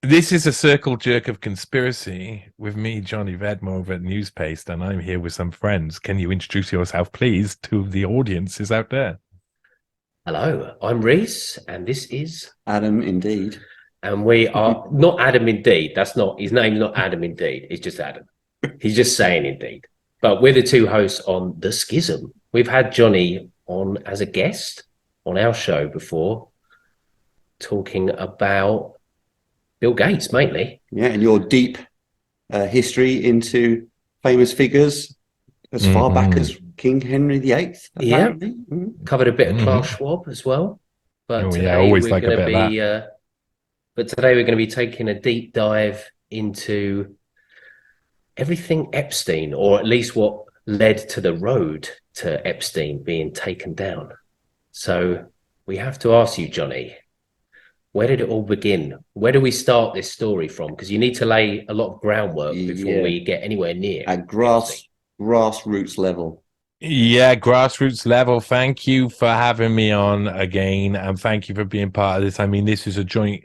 This is a circle jerk of conspiracy with me, Johnny Vedmore over at NEWSPASTE, and I'm here with some friends. Can you introduce yourself, please, to the audiences out there? Hello, I'm Rhys, and this is, Adam, indeed. and we are not Adam Indeed. That's not his name's not Adam Indeed. It's just Adam. He's just saying Indeed. But we're the two hosts on the Schism. We've had Johnny on as a guest on our show before, talking about Bill Gates mainly. Yeah, and your deep history into famous figures as far back as King Henry VIII, apparently. Yeah, covered a bit of Klaus Schwab as well. But today always we're like a going to bit of be, but today we're going to be taking a deep dive into everything Epstein, or at least what led to the road to Epstein being taken down. So we have to ask you, Johnny, where did it all begin? Where do we start this story from? Because you need to lay a lot of groundwork before we get anywhere near. At grassroots level. Yeah, grassroots level. Thank you for having me on again, and thank you for being part of this. I mean, this is a joint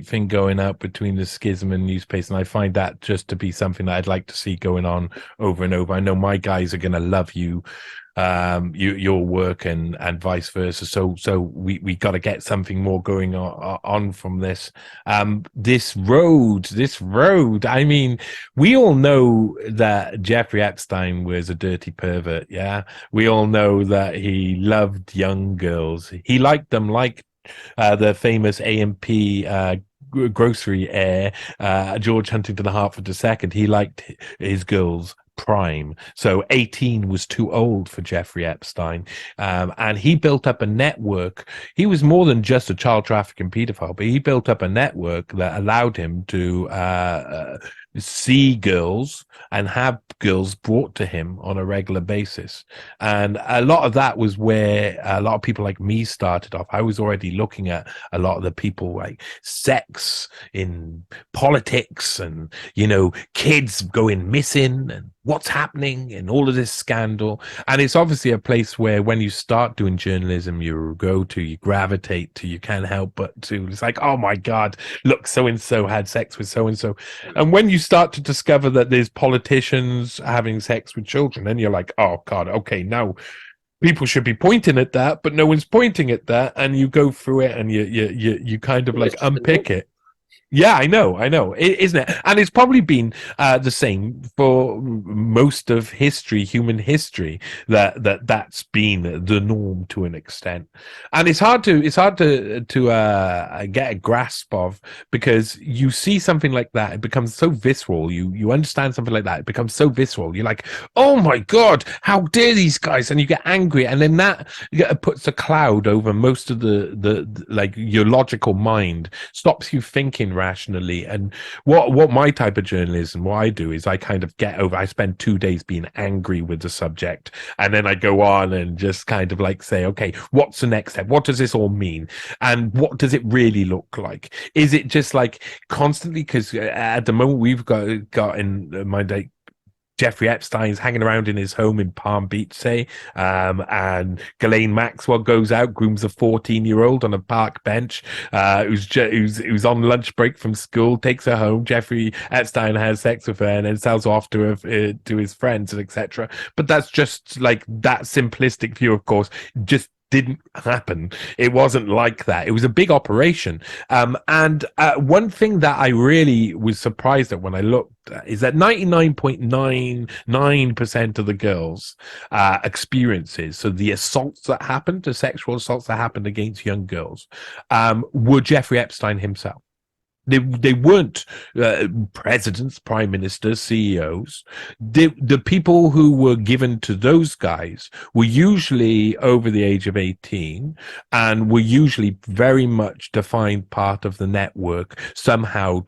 thing going out between the Schism and NEWSPASTE, and I find that just to be something that I'd like to see going on over and over. I know my guys are going to love your work and vice versa. So we got to get something more going on from this. This road. I mean, we all know that Jeffrey Epstein was a dirty pervert. Yeah, we all know that he loved young girls. He liked them like the famous A&P grocery heir, George Huntington Hartford II. He liked his girls prime. So 18 was too old for Jeffrey Epstein. And he built up a network. He was more than just a child trafficking pedophile, but he built up a network that allowed him to see girls and have girls brought to him on a regular basis. And a lot of that was where a lot of people like me started off. I was already looking at a lot of the people like sex in politics and, kids going missing and what's happening and all of this scandal. And it's obviously a place where when you start doing journalism, you gravitate to, you can't help but to, it's like, oh my God, look, so-and-so had sex with so-and-so. And when you start to discover that there's politicians having sex with children, then you're like, oh God, okay, now people should be pointing at that, but no one's pointing at that. And you go through it and you kind of like unpick it. Yeah, I know, isn't it? And it's probably been the same for most of history, human history, that's been the norm to an extent. And it's hard to get a grasp of, because you see something like that, it becomes so visceral. You understand something like that, it becomes so visceral. You're like, oh my God, how dare these guys? And you get angry, and then that puts a cloud over most of the like your logical mind, stops you thinking rationally. And what my type of journalism, what I do is I kind of I spend 2 days being angry with the subject, and then I go on and just kind of like say, okay, what's the next step? What does this all mean? And what does it really look like? Is it just like constantly, because at the moment we've got in my day, Jeffrey Epstein's hanging around in his home in Palm Beach, say, and Ghislaine Maxwell goes out, grooms a 14-year-old on a park bench, who's on lunch break from school, takes her home. Jeffrey Epstein has sex with her and then sells her off to his friends and etc. But that's just like that simplistic view, of course, just didn't happen. It wasn't like that. It was a big operation. And one thing that I really was surprised at when I looked at is that 99.99% of the girls' experiences, so the assaults that happened, the sexual assaults that happened against young girls, were Jeffrey Epstein himself. They weren't presidents, prime ministers, CEOs. The people who were given to those guys were usually over the age of 18 and were usually very much defined part of the network, somehow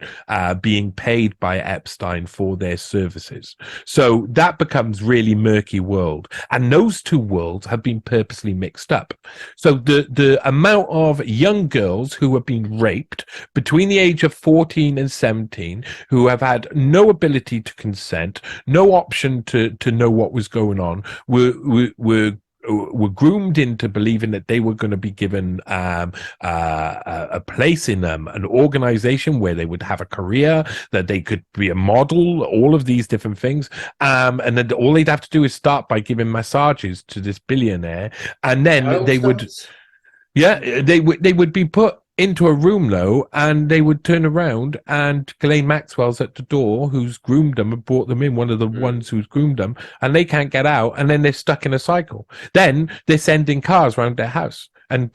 being paid by Epstein for their services. So that becomes really murky world. And those two worlds have been purposely mixed up. So the amount of young girls who have been raped between the age of 14 and 17, who have had no ability to consent, no option to know what was going on, were were groomed into believing that they were going to be given a place in an organization where they would have a career, that they could be a model, all of these different things. And then all they'd have to do is start by giving massages to this billionaire, and then they would, they would be put into a room though, and they would turn around, and Ghislaine Maxwell's at the door, who's groomed them and brought them in, one of the ones who's groomed them, and they can't get out, and then they're stuck in a cycle. Then they're sending cars around their house, and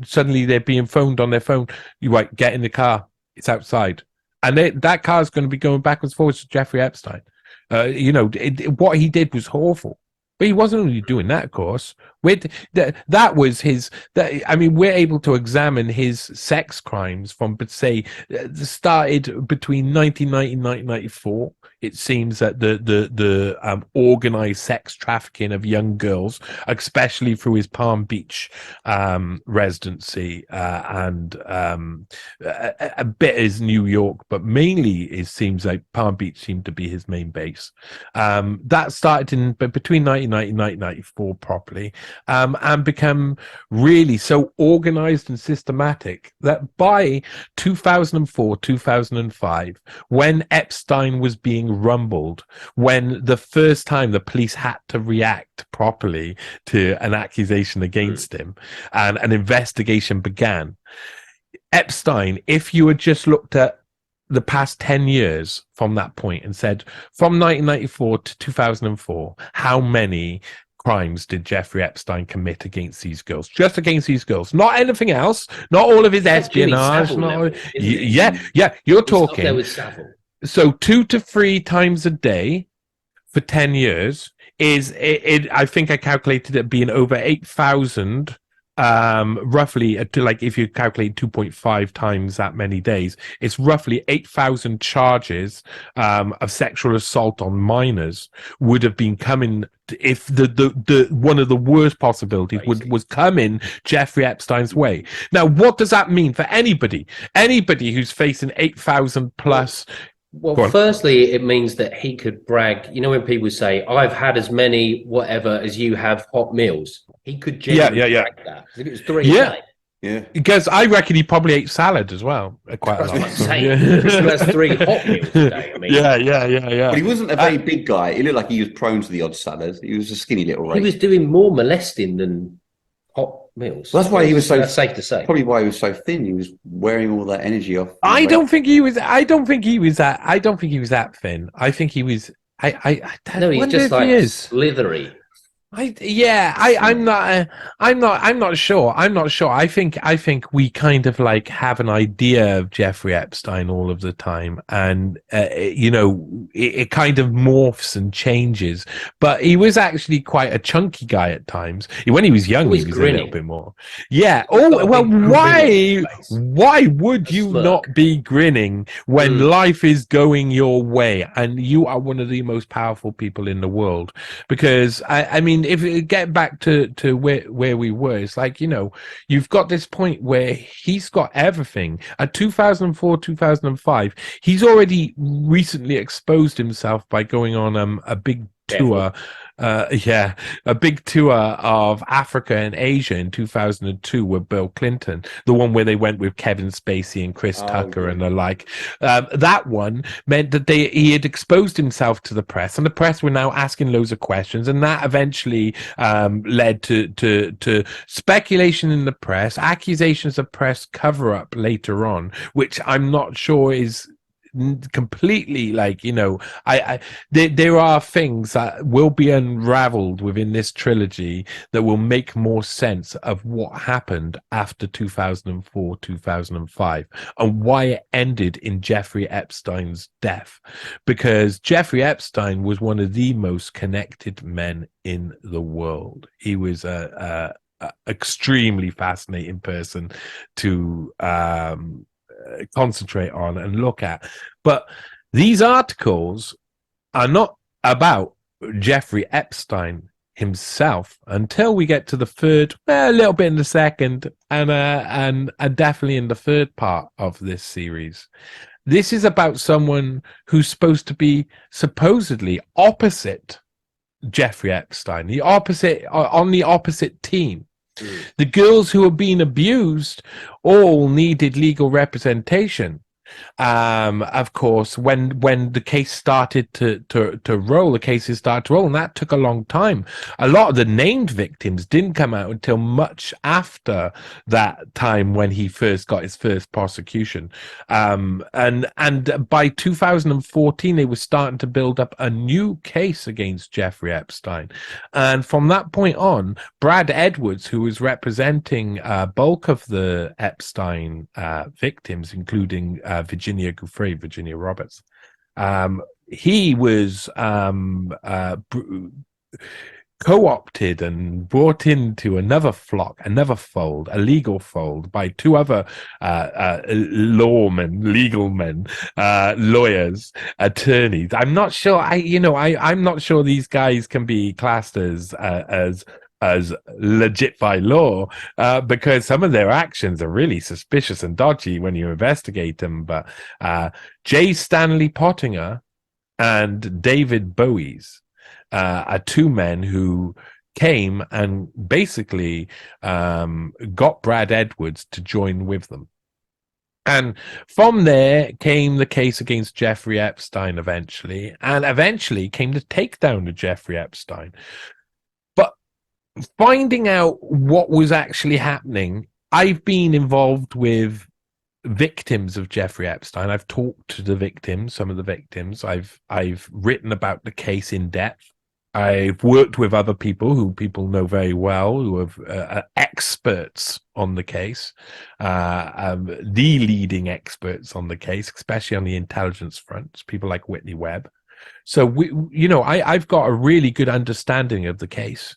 suddenly they're being phoned on their phone. You right, get in the car, it's outside, and that car is going to be going backwards and forwards to Jeffrey Epstein. What he did was awful. But he wasn't only doing that, of course. That was his. We're able to examine his sex crimes from, say, started between 1990 and 1994. It seems that the organized sex trafficking of young girls, especially through his Palm Beach residency, and a bit is New York, but mainly it seems like Palm Beach seemed to be his main base. That started between 1990 and 1994 properly, and become really so organized and systematic that by 2004, 2005, when Epstein was being rumbled, when the first time the police had to react properly to an accusation against him and an investigation began, Epstein, if you had just looked at the past 10 years from that point and said, from 1994 to 2004, how many crimes did Jeffrey Epstein commit against these girls? Just against these girls, not anything else, not all of his espionage. You're talking. There with Savile. So 2 to 3 times a day for 10 years is it. I think I calculated it being over 8,000. Roughly, like if you calculate 2.5 times that many days, it's roughly 8,000 charges of sexual assault on minors would have been coming if the one of the worst possibilities was coming Jeffrey Epstein's way. Now, what does that mean for anybody who's facing 8,000 plus? Well, firstly, it means that he could brag. You know, when people say, "I've had as many whatever as you have hot meals," he could genuinely brag that. If it was 3 a day. Yeah, because I reckon he probably ate salad as well. Quite a lot. That's 3 hot meals a day. I mean, yeah. But he wasn't a very big guy. He looked like he was prone to the odd salad. He was a skinny little. He was doing more molesting than hot meals. Well, that's why he was so. That's safe to say. Probably why he was so thin. He was wearing all that energy off. I don't think he was that thin. I think he was. No, he's just like slithery. I'm not sure. I think we kind of like have an idea of Jeffrey Epstein all of the time, and it kind of morphs and changes. But he was actually quite a chunky guy at times. When he was young, he was grinning a little bit more. Yeah. Oh well, why would you not be grinning when life is going your way and you are one of the most powerful people in the world? Because I mean, if you get back to where we were, it's like, you've got this point where he's got everything. At 2004, 2005, he's already recently exposed himself by going on a big tour. A big tour of Africa and Asia in 2002 with Bill Clinton, the one where they went with Kevin Spacey and Chris Tucker and the like. That one meant that he had exposed himself to the press, and the press were now asking loads of questions, and that eventually led to speculation in the press, accusations of press cover-up later on, which I'm not sure is completely there are things that will be unraveled within this trilogy that will make more sense of what happened after 2004, 2005, and why it ended in Jeffrey Epstein's death, because Jeffrey Epstein was one of the most connected men in the world. He was a extremely fascinating person to concentrate on and look at. But these articles are not about Jeffrey Epstein himself until we get to the third, a little bit in the second, and definitely in the third part of this series. This is about someone who's supposed to be supposedly opposite Jeffrey Epstein, on the opposite team. The girls who were being abused all needed legal representation. Of course, when the case started to roll, the cases started to roll, and that took a long time. A lot of the named victims didn't come out until much after that time when he first got his first prosecution. And by 2014, they were starting to build up a new case against Jeffrey Epstein. And from that point on, Brad Edwards, who was representing bulk of the Epstein victims, including Virginia Giuffre, Virginia Roberts. He was co-opted and brought into another flock, another fold, a legal fold by two other legal men, lawyers, attorneys. I'm not sure. I'm not sure these guys can be classed as legit by law, because some of their actions are really suspicious and dodgy when you investigate them. But J. Stanley Pottinger and David Bowies are two men who came and basically got Brad Edwards to join with them. And from there came the case against Jeffrey Epstein eventually, and eventually came the takedown of Jeffrey Epstein. Finding out what was actually happening, I've been involved with victims of Jeffrey Epstein. I've talked to the victims, some of the victims. I've written about the case in depth. I've worked with other people who people know very well, who are experts on the case, the leading experts on the case, especially on the intelligence front, people like Whitney Webb. So I've got a really good understanding of the case.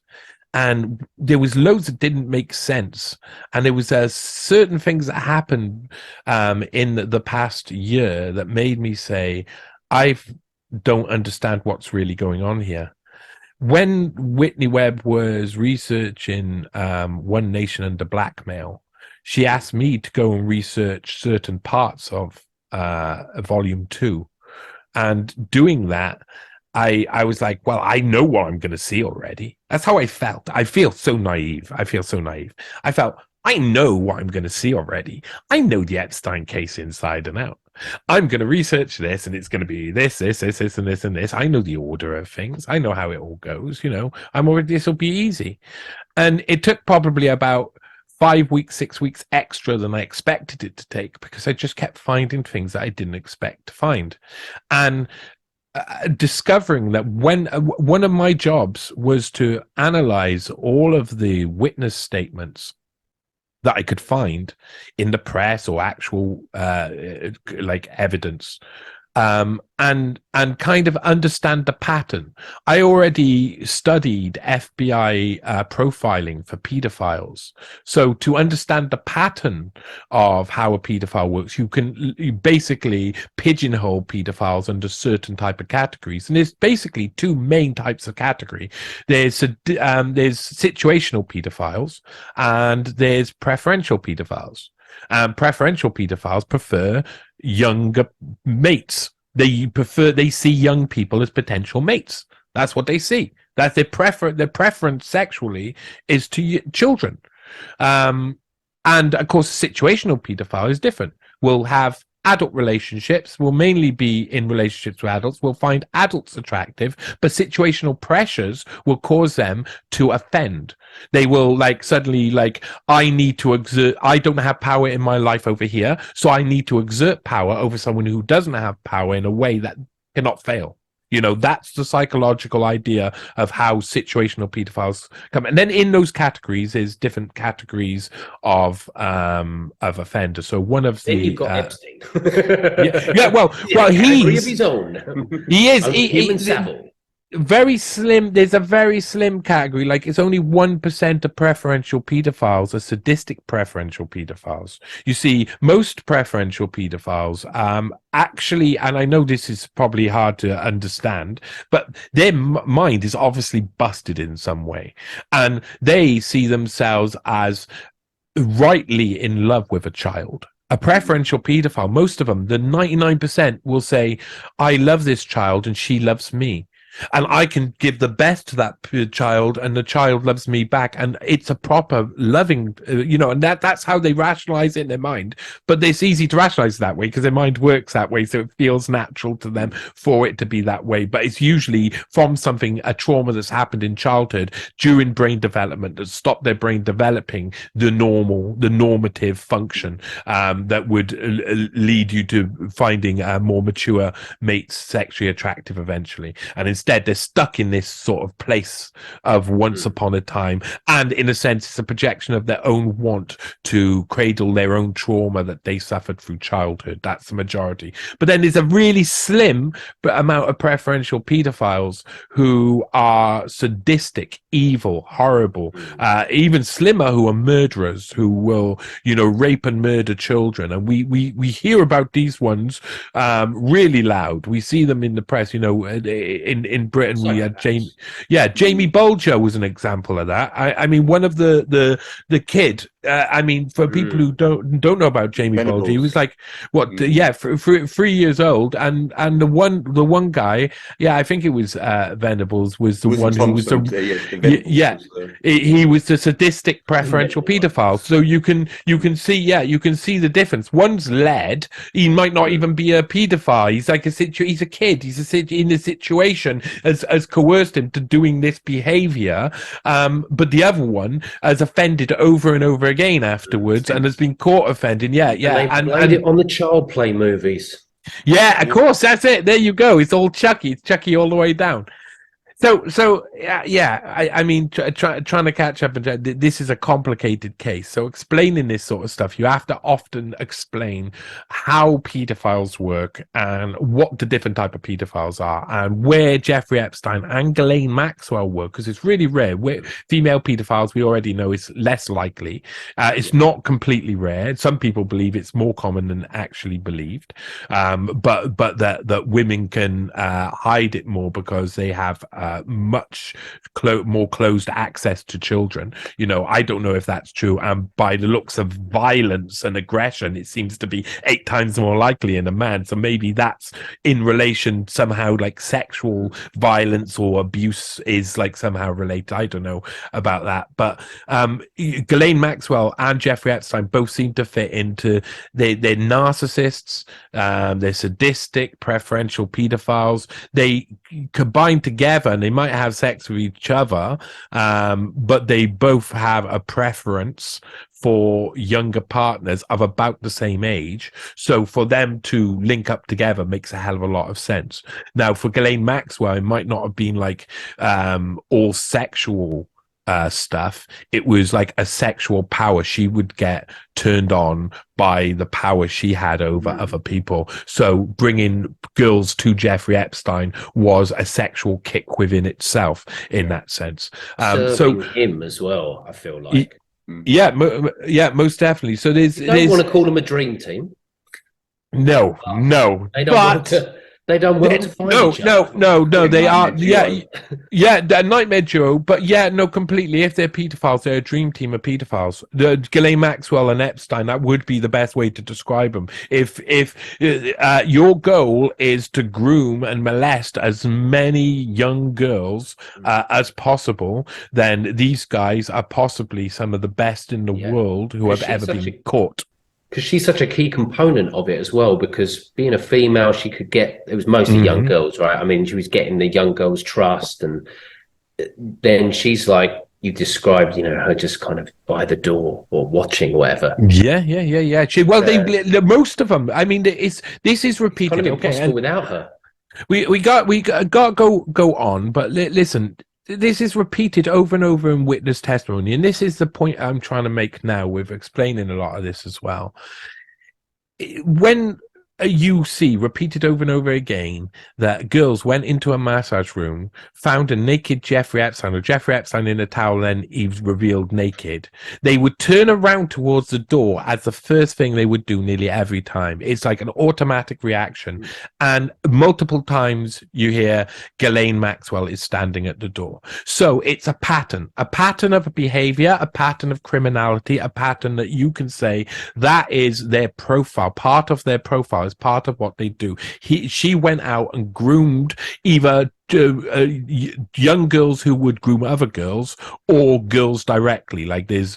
And there was loads that didn't make sense, and there was certain things that happened in the past year that made me say, I don't understand what's really going on here. When Whitney Webb was researching One Nation Under Blackmail, she asked me to go and research certain parts of Volume 2, and doing that, I was like, well, I know what I'm going to see already. That's how I felt. I feel so naive. I felt, I know what I'm going to see already. I know the Epstein case inside and out. I'm going to research this, and it's going to be this, and this. I know the order of things. I know how it all goes. This will be easy. And it took probably about 5 weeks, 6 weeks extra than I expected it to take, because I just kept finding things that I didn't expect to find. And discovering that when one of my jobs was to analyze all of the witness statements that I could find in the press or actual evidence, and kind of understand the pattern. I already studied FBI profiling for pedophiles. So to understand the pattern of how a pedophile works, you basically pigeonhole pedophiles under certain type of categories. And there's basically two main types of category. There's situational pedophiles, and there's preferential pedophiles. Preferential pedophiles prefer younger mates. They see young people as potential mates. That's what they see. That's their preference sexually is to children. And of course, situational pedophile is different. We'll have adult relationships, will mainly be in relationships with adults, will find adults attractive, but situational pressures will cause them to offend. They will suddenly I need to exert, I don't have power in my life over here, so I need to exert power over someone who doesn't have power in a way that cannot fail. That's the psychological idea of how situational pedophiles come. And then in those categories, there's different categories of offenders. So one of the... Then you've got Epstein. Well, he's... of his own. He is. Him and Savile. Very slim. There's a very slim category. It's only 1% of preferential pedophiles are sadistic preferential pedophiles. You see, most preferential pedophiles actually, and I know this is probably hard to understand, but their mind is obviously busted in some way, and they see themselves as rightly in love with a child. A preferential pedophile, most of them, the 99%, will say, I love this child and she loves me. and I can give the best to that child, and the child loves me back, and it's a proper loving, and that's how they rationalize it in their mind. But it's easy to rationalize that way because their mind works that way, so it feels natural to them for it to be that way. But it's usually from a trauma that's happened in childhood during brain development that stopped their brain developing the normative function that would lead you to finding more mature mates sexually attractive eventually. And instead they're stuck in this sort of place of once upon a time, and in a sense it's a projection of their own want to cradle their own trauma that they suffered through childhood. That's the majority. But then there's a really slim amount of preferential pedophiles who are sadistic, evil, horrible, even slimmer, who are murderers, who will rape and murder children. And we hear about these ones really loud. We see them in the press. In Britain we had Jamie Bulger was an example of that. I mean, one of the kid, for people who don't know about Jamie Venables. Bulger, he was like 3 years old, and the one guy, I think it was Venables, was the one who was he was the sadistic preferential pedophile. So you can see the difference. One's led, he might not even be a pedophile. He's like he's a kid. He's in a situation has coerced him to doing this behavior. But the other one has offended over and over again afterwards and has been caught offending. And played it on the child play movies. Yeah, of course, that's it. There you go. It's all Chucky. It's Chucky all the way down. So I mean, trying to catch up, and this is a complicated case. So explaining this sort of stuff, you have to often explain how pedophiles work and what the different type of pedophiles are, and where Jeffrey Epstein and Ghislaine Maxwell work, because it's really rare. Where female pedophiles, we already know, is less likely. It's not completely rare. Some people believe it's more common than actually believed, but that women can hide it more because they have much more closed access to children. I don't know if that's true, and by the looks of violence and aggression, it seems to be 8 times more likely in a man. So maybe that's in relation somehow, like sexual violence or abuse is like somehow related. I don't know about that, but Ghislaine Maxwell and Jeffrey Epstein both seem to fit into they're narcissists, they're sadistic preferential pedophiles. They combine together and they might have sex with each other, but they both have a preference for younger partners of about the same age. So for them to link up together makes a hell of a lot of sense. Now, for Ghislaine Maxwell, it might not have been like all sexual stuff. It was like a sexual power. She would get turned on by the power she had over other people. So bringing girls to Jeffrey Epstein was a sexual kick within itself in that sense. So him as well, I feel like. Most definitely. So you don't want to call them a dream team. No. They don't want to. They don't want to find each other. No. They are, the nightmare duo. But completely. If they're pedophiles, they're a dream team of pedophiles. The Ghislaine Maxwell and Epstein, that would be the best way to describe them. If your goal is to groom and molest as many young girls as possible, then these guys are possibly some of the best in the world who have ever been caught. Because she's such a key component of it as well, because being a female, she could get, it was mostly young girls, right? I mean, she was getting the young girls' trust, and then she's like, you described, her just kind of by the door or watching, whatever. Yeah. They most of them, I mean, this is repeated. Kind of impossible without her. We got to go on, but listen, this is repeated over and over in witness testimony, and this is the point I'm trying to make now with explaining a lot of this as well. When you see repeated over and over again that girls went into a massage room, found a naked Jeffrey Epstein, or Jeffrey Epstein in a towel, then he's revealed naked, they would turn around towards the door as the first thing they would do nearly every time. It's like an automatic reaction. And multiple times you hear Ghislaine Maxwell is standing at the door. So it's a pattern of behavior, a pattern of criminality, a pattern that you can say that is their profile, part of their profile. as part of what they do. She went out and groomed either young girls who would groom other girls or girls directly. Like there's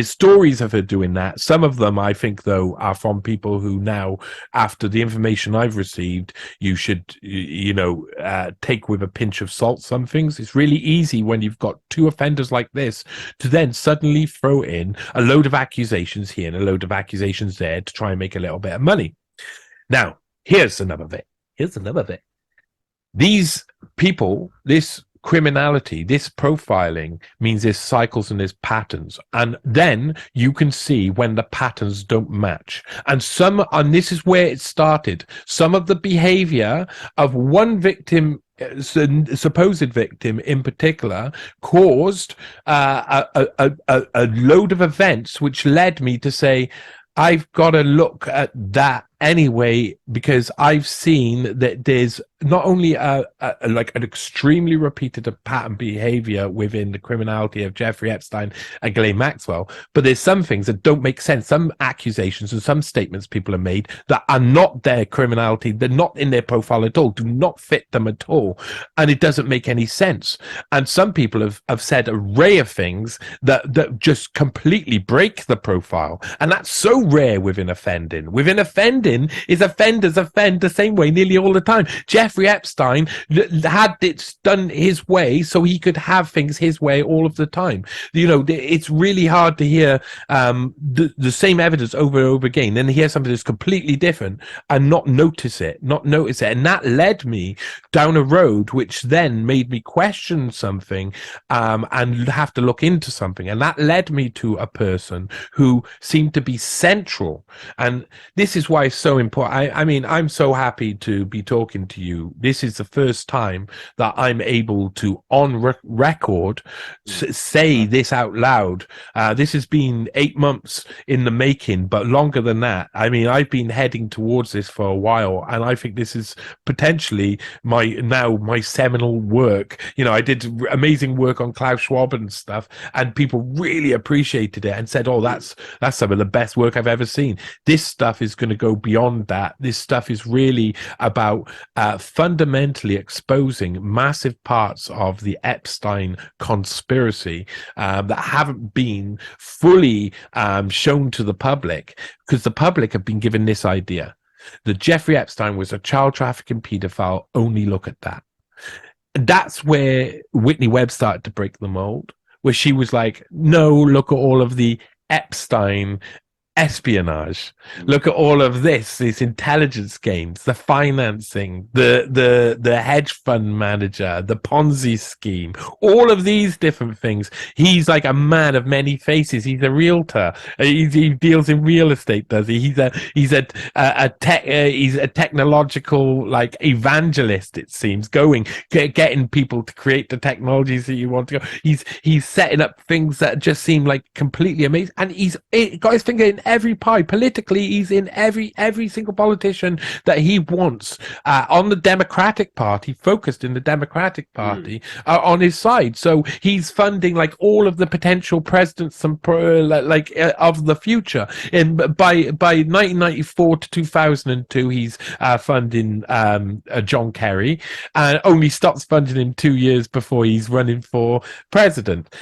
stories of her doing that. Some of them, I think, though, are from people who now, after the information I've received, you should take with a pinch of salt some things. It's really easy when you've got two offenders like this to then suddenly throw in a load of accusations here and a load of accusations there to try and make a little bit of money. Now, here's another bit. These people, this criminality, this profiling means there's cycles and there's patterns. And then you can see when the patterns don't match. And this is where it started. Some of the behavior of one victim, supposed victim in particular, caused a load of events which led me to say, I've got to look at that anyway, because I've seen that there's not only an extremely repeated pattern behavior within the criminality of Jeffrey Epstein and Ghislaine Maxwell, but there's some things that don't make sense. Some accusations and some statements people have made that are not their criminality, they're not in their profile at all, do not fit them at all, and it doesn't make any sense. And some people have said an array of things that just completely break the profile, and that's so rare within offending. Within offending is offenders offend the same way nearly all the time. Jeffrey Epstein had it done his way so he could have things his way all of the time. It's really hard to hear the same evidence over and over again, then hear something that's completely different and not notice it. And that led me down a road which then made me question something and have to look into something. And that led me to a person who seemed to be central. And this is why it's so important. I mean, I'm so happy to be talking to you. This is the first time that I'm able to, on record, say this out loud. This has been 8 months in the making, but longer than that. I mean, I've been heading towards this for a while, and I think this is potentially my seminal work. I did amazing work on Klaus Schwab and stuff, and people really appreciated it and said, "Oh, that's some of the best work I've ever seen." This stuff is going to go beyond that. This stuff is really about fundamentally exposing massive parts of the Epstein conspiracy that haven't been fully shown to the public, because the public have been given this idea that Jeffrey Epstein was a child trafficking pedophile. Only look at that. That's where Whitney Webb started to break the mold, where she was like, no, look at all of the Epstein espionage, look at all of these intelligence games, the financing, the hedge fund manager, the Ponzi scheme, all of these different things. He's like a man of many faces. He's a realtor. He deals in real estate, does he? He's a technological like evangelist, it seems, getting people to create the technologies that you want to go. He's setting up things that just seem like completely amazing, and he's got his finger in every pie. Politically, he's in every single politician that he wants on the Democratic Party, focused in the Democratic Party on his side. So he's funding like all of the potential presidents and of the future. And by 1994 to 2002, he's funding John Kerry, and only stops funding him 2 years before he's running for president.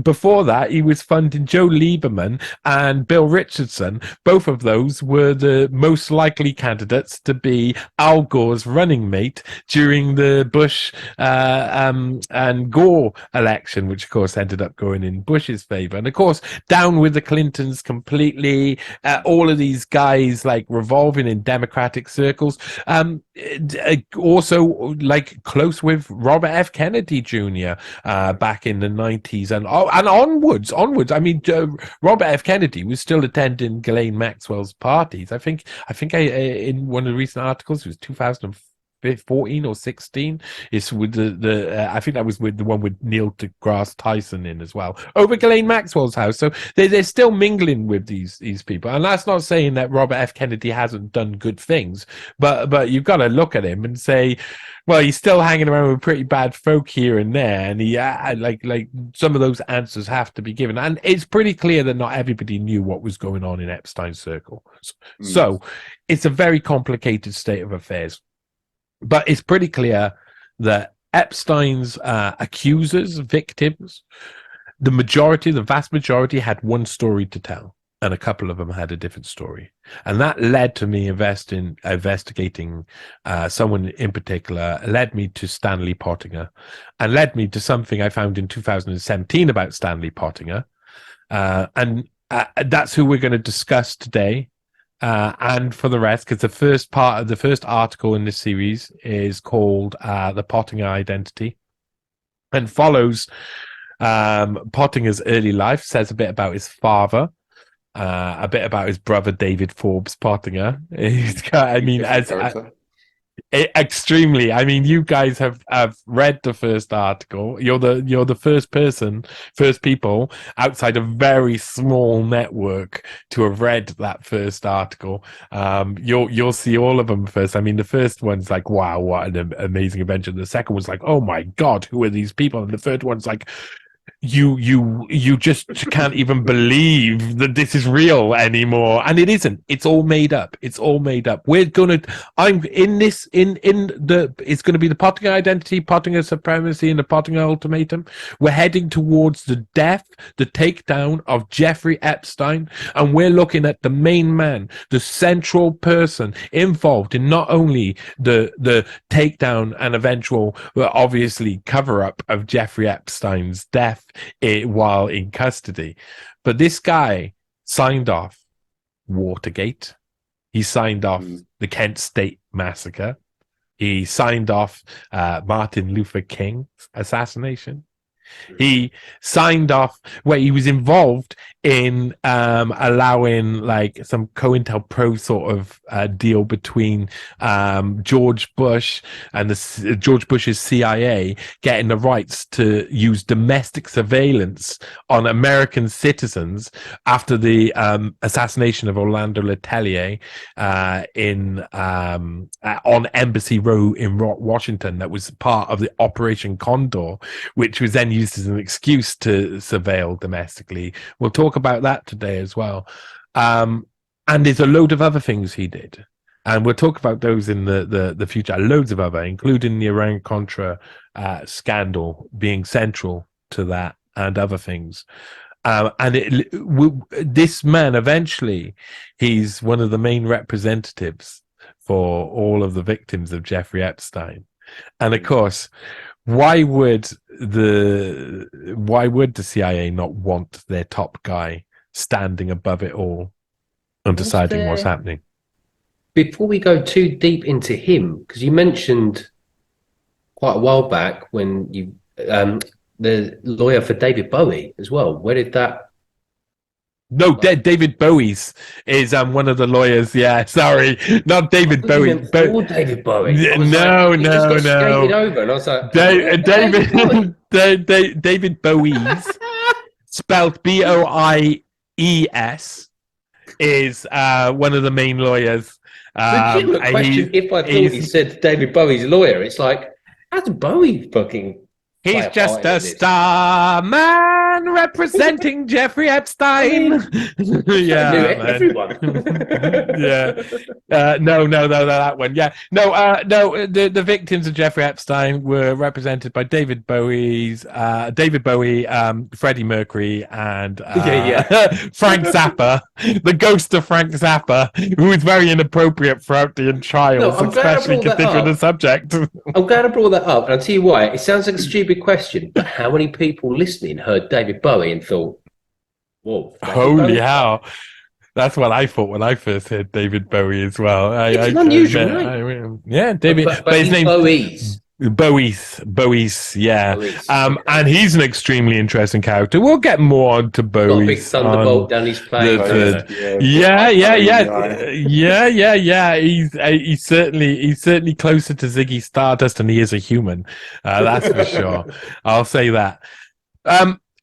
Before that, he was funding Joe Lieberman and Bill Richardson. Both of those were the most likely candidates to be Al Gore's running mate during the Bush and Gore election, which of course ended up going in Bush's favor. And of course, down with the Clintons completely, all of these guys like revolving in Democratic circles. Also like close with Robert F. Kennedy Jr. Back in the 90s and onwards. I mean, Robert F. Kennedy was still attending Ghislaine Maxwell's parties. I think in one of the recent articles, it was 2004 14 or 16. It's with the I think that was with the one with Neil deGrasse Tyson in as well, over Ghislaine Maxwell's house. So they're still mingling with these people, and that's not saying that Robert F. Kennedy hasn't done good things, but you've got to look at him and say, well, he's still hanging around with pretty bad folk here and there, and he like some of those answers have to be given, and it's pretty clear that not everybody knew what was going on in Epstein's circle. So it's a very complicated state of affairs. But it's pretty clear that Epstein's accusers, victims, the vast majority had one story to tell, and a couple of them had a different story. And that led to me investigating someone in particular, led me to Stanley Pottinger, and led me to something I found in 2017 about Stanley Pottinger. And that's who we're going to discuss today. And for the rest, because the first article in this series is called The Pottinger Identity, and follows Pottinger's early life, says a bit about his father, a bit about his brother David Forbes Pottinger. Extremely. I mean, you guys have read the first article. You're the first people outside a very small network to have read that first article. You'll see all of them first. I mean, the first one's like, wow, what an amazing adventure. The second one's like, oh my God, who are these people? And the third one's like, you just can't even believe that this is real anymore, and it isn't. It's all made up. It's gonna be the Pottinger Identity, Pottinger Supremacy, and the Pottinger Ultimatum. We're heading towards the death, the takedown of Jeffrey Epstein, and we're looking at the main man, the central person involved in not only the takedown and eventual, obviously, cover up of Jeffrey Epstein's death while in custody, but this guy signed off Watergate. He signed off the Kent State Massacre. He signed off Martin Luther King's assassination. He signed off where he was involved in allowing like some COINTELPRO sort of deal between George Bush and George Bush's CIA, getting the rights to use domestic surveillance on American citizens after the assassination of Orlando Letelier on Embassy Row in Washington. That was part of the Operation Condor, which was then used as an excuse to surveil domestically. We'll talk about that today as well. And there's a load of other things he did, and we'll talk about those in the future. Loads of other, including the Iran-Contra scandal being central to that, and other things. This man, eventually, he's one of the main representatives for all of the victims of Jeffrey Epstein. And of course, why would the CIA not want their top guy standing above it all and deciding what's happening? Before we go too deep into him, because you mentioned quite a while back when you the lawyer for David Bowie as well. Where did that? No, David Bowie's is one of the lawyers. Yeah, sorry, not David Bowie. Or David Bowie. No. Skated over, and I was like, David Bowie's, spelled Boies, is one of the main lawyers. Question: if I thought he said David Bowie's lawyer, it's like, how's Bowie fucking? He's just a star man representing Jeffrey Epstein. Everyone. Yeah. No, that one. Yeah. No, the victims of Jeffrey Epstein were represented by David Bowie, Freddie Mercury, and Frank Zappa, the ghost of Frank Zappa, who was very inappropriate throughout the trials, especially considering the subject. I'm glad I brought that up, and I'll tell you why. It sounds like a stupid question, but how many people listening heard David Bowie and thought, whoa, holy hell. That's what I thought when I first heard David Bowie as well. It's unusual, right? Yeah, David, but his name's Bowie's. Bowies, yeah. Bowies, And he's an extremely interesting character. We'll get more onto got a big Bowies. thunderbolt down his plane. Yeah. He's certainly closer to Ziggy Stardust than he is a human. That's for sure. I'll say that.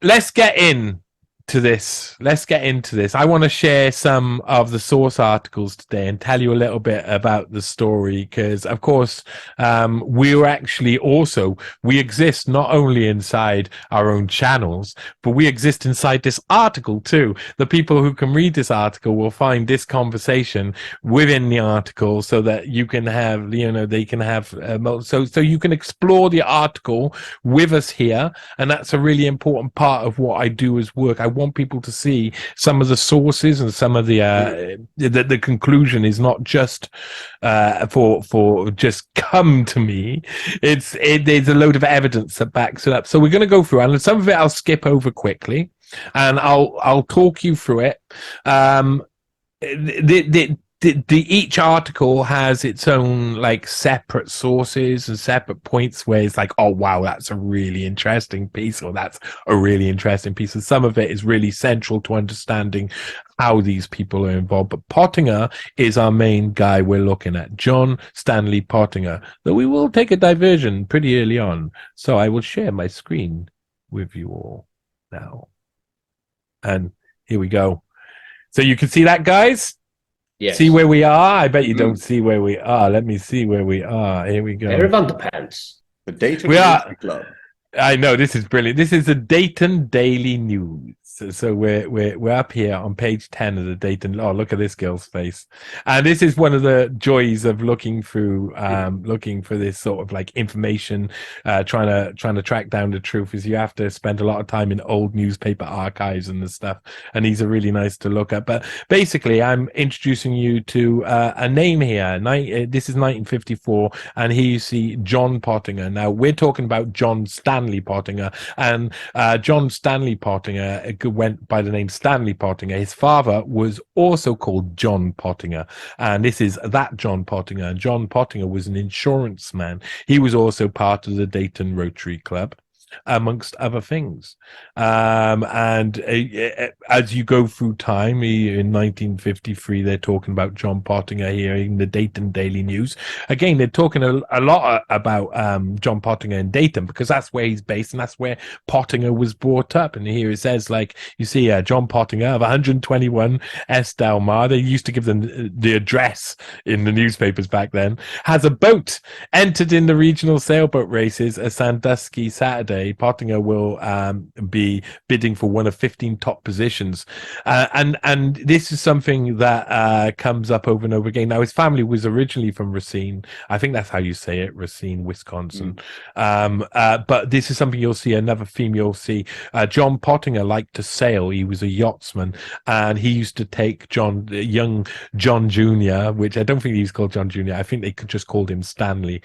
Let's get into this. I want to share some of the source articles today and tell you a little bit about the story, because of course we exist not only inside our own channels, but we exist inside this article too. The people who can read this article will find this conversation within the article, so that you can have, they can have so you can explore the article with us here. And that's a really important part of what I do as work. I want people to see some of the sources and some of the conclusion is not just for just come to me. There's a load of evidence that backs it up. So we're going to go through, and some of it I'll skip over quickly, and I'll talk you through it. Each article has its own like separate sources and separate points where it's like, oh wow, that's a really interesting piece, or that's a really interesting piece. And some of it is really central to understanding how these people are involved. But Pottinger is our main guy we're looking at, John Stanley Pottinger, though we will take a diversion pretty early on. So I will share my screen with you all now. And here we go. So you can see that, guys? Yes. See where we are? I bet you don't see where we are. Let me see where we are. Here we go. Pair of underpants. The Dayton Club. I know, this is brilliant. This is the Dayton Daily News. So we're up here on page 10 of the Dayton. Oh, look at this girl's face. And this is one of the joys of looking through, looking for this sort of like information, trying to track down the truth, is you have to spend a lot of time in old newspaper archives and the stuff. And these are really nice to look at. But basically, I'm introducing you to a name here. This is 1954. And here you see John Pottinger. Now, we're talking about John Stanley Pottinger. And John Stanley Pottinger went by the name Stanley Pottinger. His father was also called John Pottinger, and this is that John Pottinger. John Pottinger was an insurance man. He was also part of the Dayton Rotary Club, amongst other things. And as you go through time, in 1953, they're talking about John Pottinger here in the Dayton Daily News. Again, they're talking a lot about John Pottinger in Dayton, because that's where he's based and that's where Pottinger was brought up. And here it says, like, you see John Pottinger of 121 S. Del Mar, they used to give them the address in the newspapers back then, has a boat, entered in the regional sailboat races a Sandusky Saturday. Pottinger will be bidding for one of 15 top positions, and this is something that comes up over and over again. Now, his family was originally from Racine. I think that's how you say it, Racine, Wisconsin. But this is something you'll see. Another theme you'll see. John Pottinger liked to sail. He was a yachtsman, and he used to take young John Jr., which I don't think he was called John Jr. I think they could just called him Stanley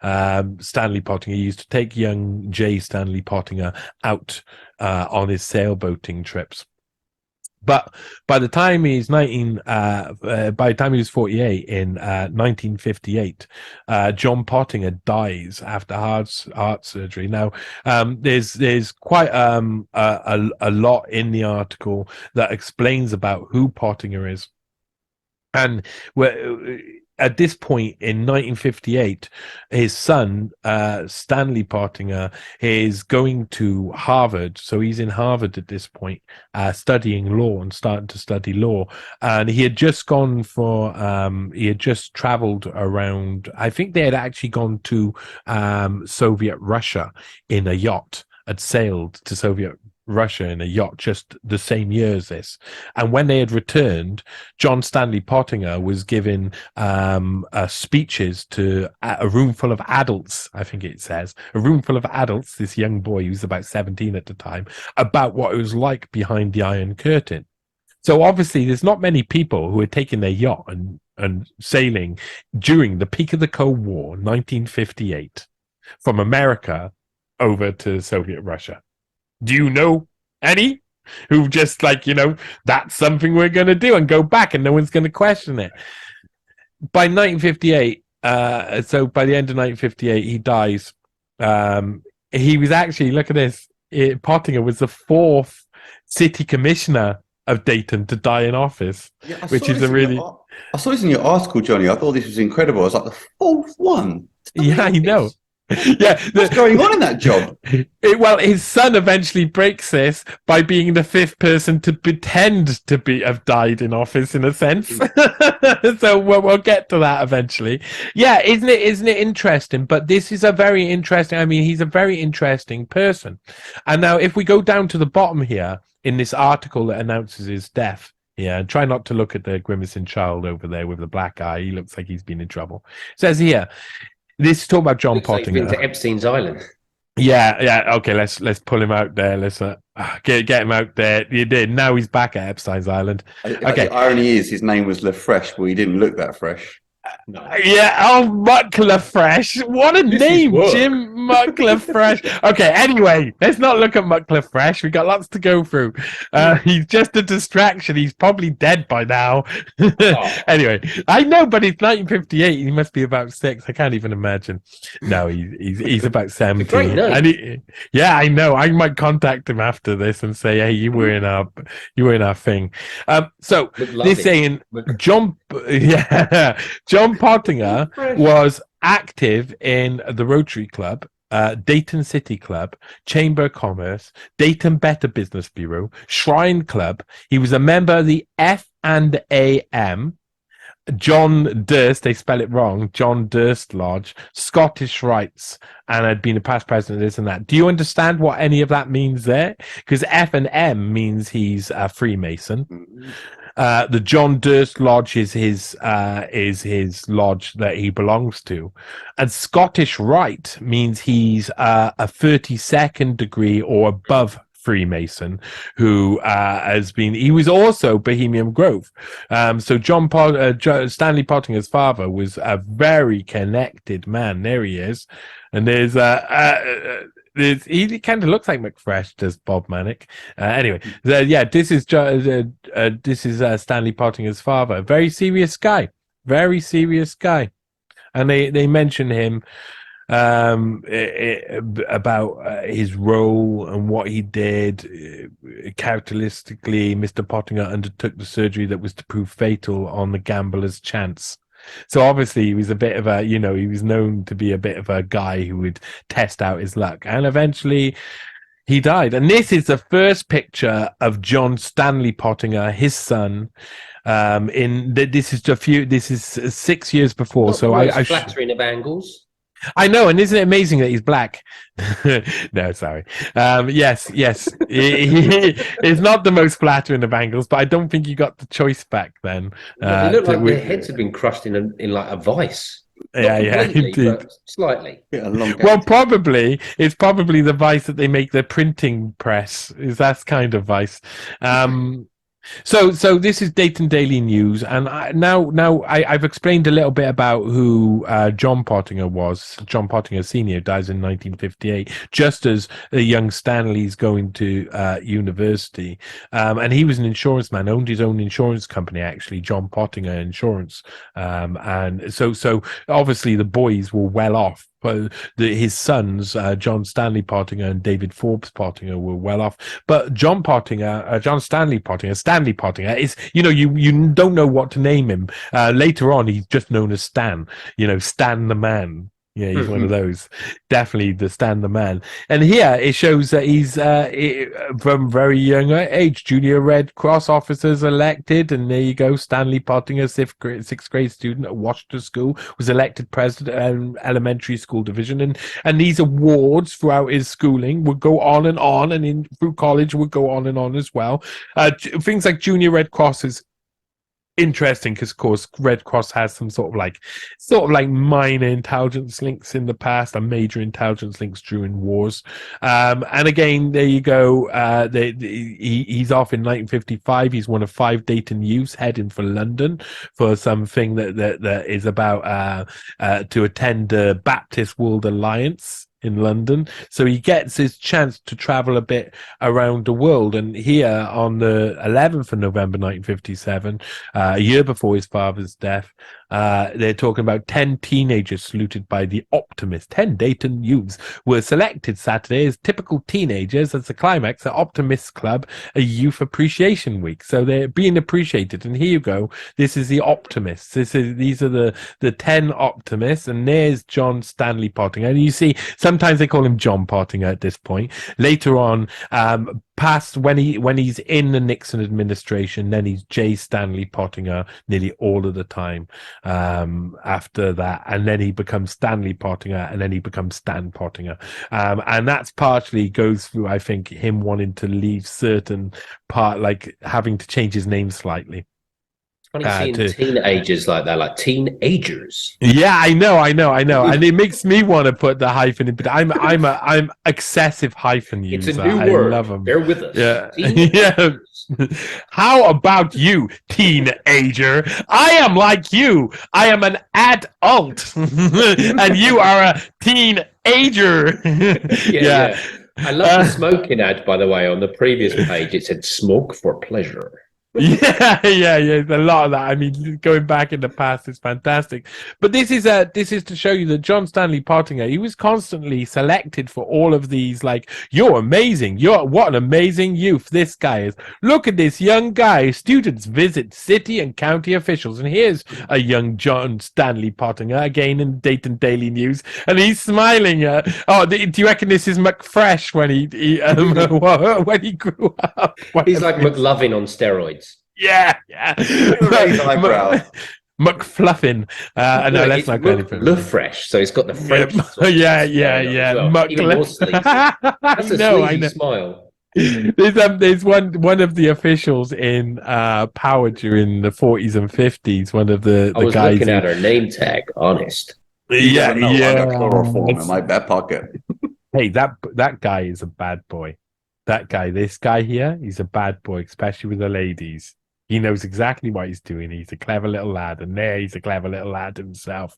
Pottinger. He used to take young J. Stanley Pottinger out on his sailboating trips. But by the time he was 48 in 1958, John Pottinger dies after heart surgery. Now, there's quite a lot in the article that explains about who Pottinger is, and at this point in 1958, his son, Stanley Pottinger, is going to Harvard. So he's in Harvard at this point, studying law and starting to study law. And he had just gone he had just traveled around, I think they had actually gone to Soviet Russia in a yacht, had sailed to Soviet Russia in a yacht just the same year as this. And when they had returned, John Stanley Pottinger was giving speeches to a room full of adults, I think it says, a room full of adults, this young boy who was about 17 at the time, about what it was like behind the Iron Curtain. So obviously there's not many people who are taking their yacht and sailing during the peak of the Cold War, 1958, from America over to Soviet Russia. Do you know any who just like, that's something we're going to do and go back and no one's going to question it? By 1958, So by the end of 1958, he dies. He was actually, look at this, Pottinger was the 4th city commissioner of Dayton to die in office, Yeah, which is a really... I saw this in your article, Johnny. I thought this was incredible. I was like, the 4th one. Yeah, I know. Yeah, what's going on in that job? Well, his son eventually breaks this by being the 5th person to pretend to have died in office, in a sense. So we'll get to that eventually. Yeah, isn't it interesting? But this is a very interesting. I mean, he's a very interesting person. And now, if we go down to the bottom here in this article that announces his death. Yeah, and try not to look at the grimacing child over there with the black eye. He looks like he's been in trouble. It says here. This is talking about John Pottinger. Like he's been to Epstein's Island. Yeah. Okay, let's pull him out there. Let's get him out there. You did. Now he's back at Epstein's Island. Okay. The irony is his name was LaFresh, but he didn't look that fresh. No. Yeah. Oh, Muck LaFresh. What a name, Jim Muck LaFresh. Okay. Anyway, let's not look at Muck LaFresh. We got lots to go through. He's just a distraction. He's probably dead by now. Anyway, I know, but he's 1958. He must be about 6. I can't even imagine. No, he's about 70. Great name. Yeah, I know. I might contact him after this and say, "Hey, you were in our thing." So this saying John Pottinger was active in the Rotary Club, Dayton City Club, Chamber of Commerce, Dayton Better Business Bureau, Shrine Club. He was a member of the F&AM, John Durst, they spell it wrong, John Durst Lodge, Scottish Rites, and had been a past president of this and that. Do you understand what any of that means there? Because F&M means he's a Freemason. The John Durst Lodge is his lodge that he belongs to, and Scottish Rite means he's a 32nd degree or above Freemason who he was also Bohemian Grove. So Stanley Pottinger's father was a very connected man. There he is, and there's he kind of looks like McFresh, does Bob Manick. Anyway, this is Stanley Pottinger's father. A very serious guy, and they mention him about his role and what he did. Characteristically, Mr. Pottinger undertook the surgery that was to prove fatal on the gambler's chance. So obviously he was a bit of a, he was known to be a bit of a guy who would test out his luck, and eventually he died. And this is the first picture of John Stanley Pottinger, his son. This is 6 years before. Not so I flattering of angles. I know, and isn't it amazing that he's black? No, sorry. Yes. He is not the most flattering of angles, but I don't think you got the choice back then. It looked like their heads had been crushed in like a vice. Yeah, indeed. Slightly. Well, it's probably the vice that they make the printing press. Is that kind of vice? So this is Dayton Daily News, and I've explained a little bit about who John Pottinger was. John Pottinger Sr. dies in 1958, just as young Stanley's going to university, and he was an insurance man, owned his own insurance company, actually, John Pottinger Insurance, and so obviously the boys were well off. But his sons, John Stanley Pottinger and David Forbes Pottinger, were well off. But John Stanley Pottinger is, you don't know what to name him. Later on, he's just known as Stan. Stan the Man. Yeah, he's one of those. Definitely the Stan the Man. And here it shows that he's from very young age, Junior Red Cross officers elected. And there you go, Stanley Pottinger, sixth grade student at Washington School, was elected president of elementary school division. And these awards throughout his schooling would go on, and through college would go on as well. Things like Junior Red Cross is interesting because, of course, Red Cross has some sort of like minor intelligence links in the past and major intelligence links during wars. And again, there you go. He's off in 1955. He's one of 5 Dayton youths heading for London for something that is about to attend the Baptist World Alliance in London. So he gets his chance to travel a bit around the world. And here on the 11th of November 1957, a year before his father's death, They're talking about 10 teenagers saluted by the Optimist. 10 Dayton youths were selected Saturday as typical teenagers as the climax at Optimist Club, a youth appreciation week. So they're being appreciated. And here you go. This is the Optimists. These are the 10 Optimists. And there's John Stanley Pottinger. And you see, sometimes they call him John Pottinger at this point. Later on, past when he's in the Nixon administration, then he's J. Stanley Pottinger nearly all of the time after that, and then he becomes Stanley Pottinger, and then he becomes Stan Pottinger, and that's partially goes through, I think, him wanting to leave certain part, like having to change his name slightly. Funny seeing teenagers like that, like teenagers. Yeah, I know, and it makes me want to put the hyphen in. But I'm excessive hyphen user. It's a new word. I love them. Bear with us. Yeah, yeah. How about you, teenager? I am like you. I am an adult, and you are a teenager. Yeah. I love the smoking ad, by the way. On the previous page, it said "smoke for pleasure." Yeah. A lot of that. I mean, going back in the past is fantastic. But this is to show you that John Stanley Pottinger, he was constantly selected for all of these. Like, you're amazing. What an amazing youth this guy is. Look at this young guy. Students visit city and county officials, and here's a young John Stanley Pottinger again in Dayton Daily News, and he's smiling. Do you reckon this is McFresh when when he grew up? He's like McLovin on steroids. Yeah. Raised eyebrows. McFluffin. No, let's not go any further. Le Fresh, so he's got the French. Yeah. Even more sleazy. That's a sleazy smile. There's one of the officials in power during the 40s and 50s. One of the I was guys looking at her name tag. Honest. Yeah. I got chloroform in my back pocket. Hey, that guy is a bad boy. This guy here, he's a bad boy, especially with the ladies. He knows exactly what he's doing. He's a clever little lad, and there he's a clever little lad himself.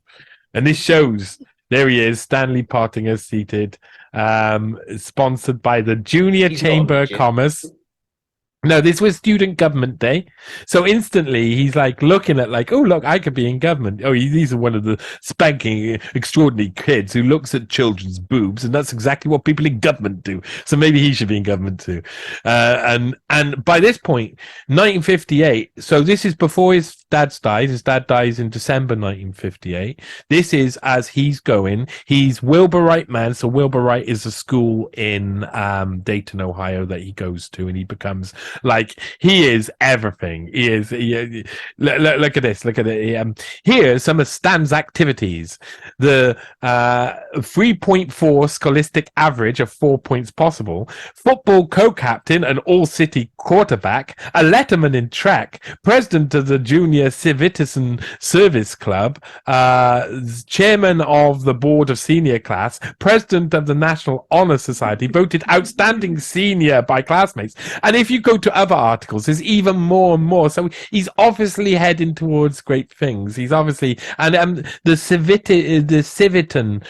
And this shows, there he is, Stanley Pottinger seated, sponsored by the Junior Chamber of Commerce. No, this was Student Government Day. So instantly he's like looking at like, oh, look, I could be in government. Oh, these are one of the spanking, extraordinary kids who looks at children's boobs. And that's exactly what people in government do. So maybe he should be in government too. And by this point, 1958. So this is before his dad dies. His dad dies in December 1958. This is as he's going. He's Wilbur Wright man. So Wilbur Wright is a school in Dayton, Ohio that he goes to, and he becomes like, he is everything. Look at this. Look at it. Here are some of Stan's activities. The 3.4 scholastic average of 4 points possible. Football co-captain and all-city quarterback. A letterman in track. President of the Junior Citizen Service Club. Chairman of the board of senior class. President of the National Honor Society. Voted outstanding senior by classmates. And if you go to other articles, there's even more and more. So he's obviously heading towards great things. He's obviously, and the Civitan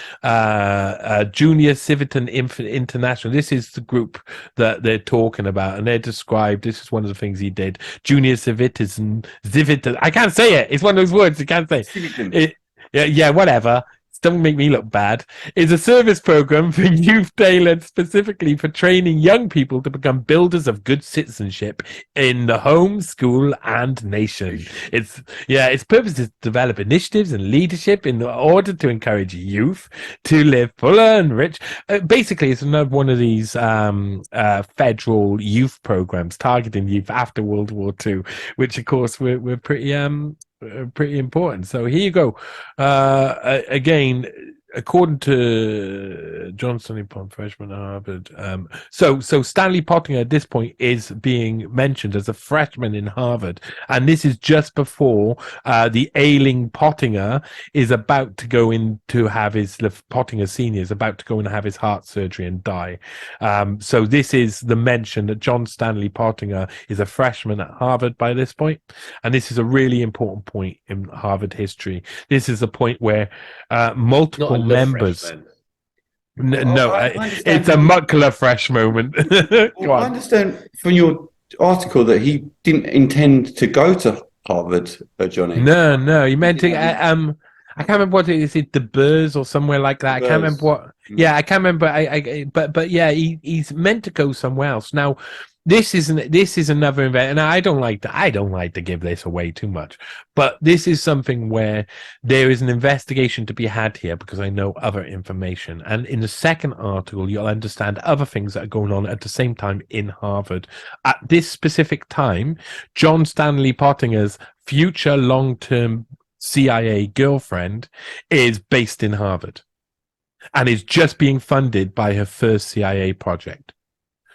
Junior Civitan International. This is the group that they're talking about, and they're described. This is one of the things he did. Junior Civitan. I can't say it. It's one of those words you can't say. Yeah, whatever. Don't make me look bad. Is a service program for youth tailored specifically for training young people to become builders of good citizenship in the home, school, and nation. Its purpose is to develop initiatives and leadership in order to encourage youth to live fuller and rich. Basically, it's another one of these federal youth programs targeting youth after World War II, which of course we're pretty important. So here you go. Again, according to John Stanley Pottinger, freshman at Harvard. So Stanley Pottinger at this point is being mentioned as a freshman in Harvard, and this is just before the ailing Pottinger is about to go in to have Pottinger Senior is about to go in and have his heart surgery and die. So this is the mention that John Stanley Pottinger is a freshman at Harvard by this point, and this is a really important point in Harvard history. This is a point where multiple members. It's a muckler fresh moment. I understand from your article that he didn't intend to go to Harvard, Johnny? No, you meant to. I can't remember what it is. It the Burrs or somewhere like that. I can't remember what. Yeah, I can't remember. But yeah, he's meant to go somewhere else. Now, this is another event, and I don't like to give this away too much. But this is something where there is an investigation to be had here because I know other information. And in the second article, you'll understand other things that are going on at the same time in Harvard. At this specific time, John Stanley Pottinger's future long-term CIA girlfriend is based in Harvard and is just being funded by her first CIA project.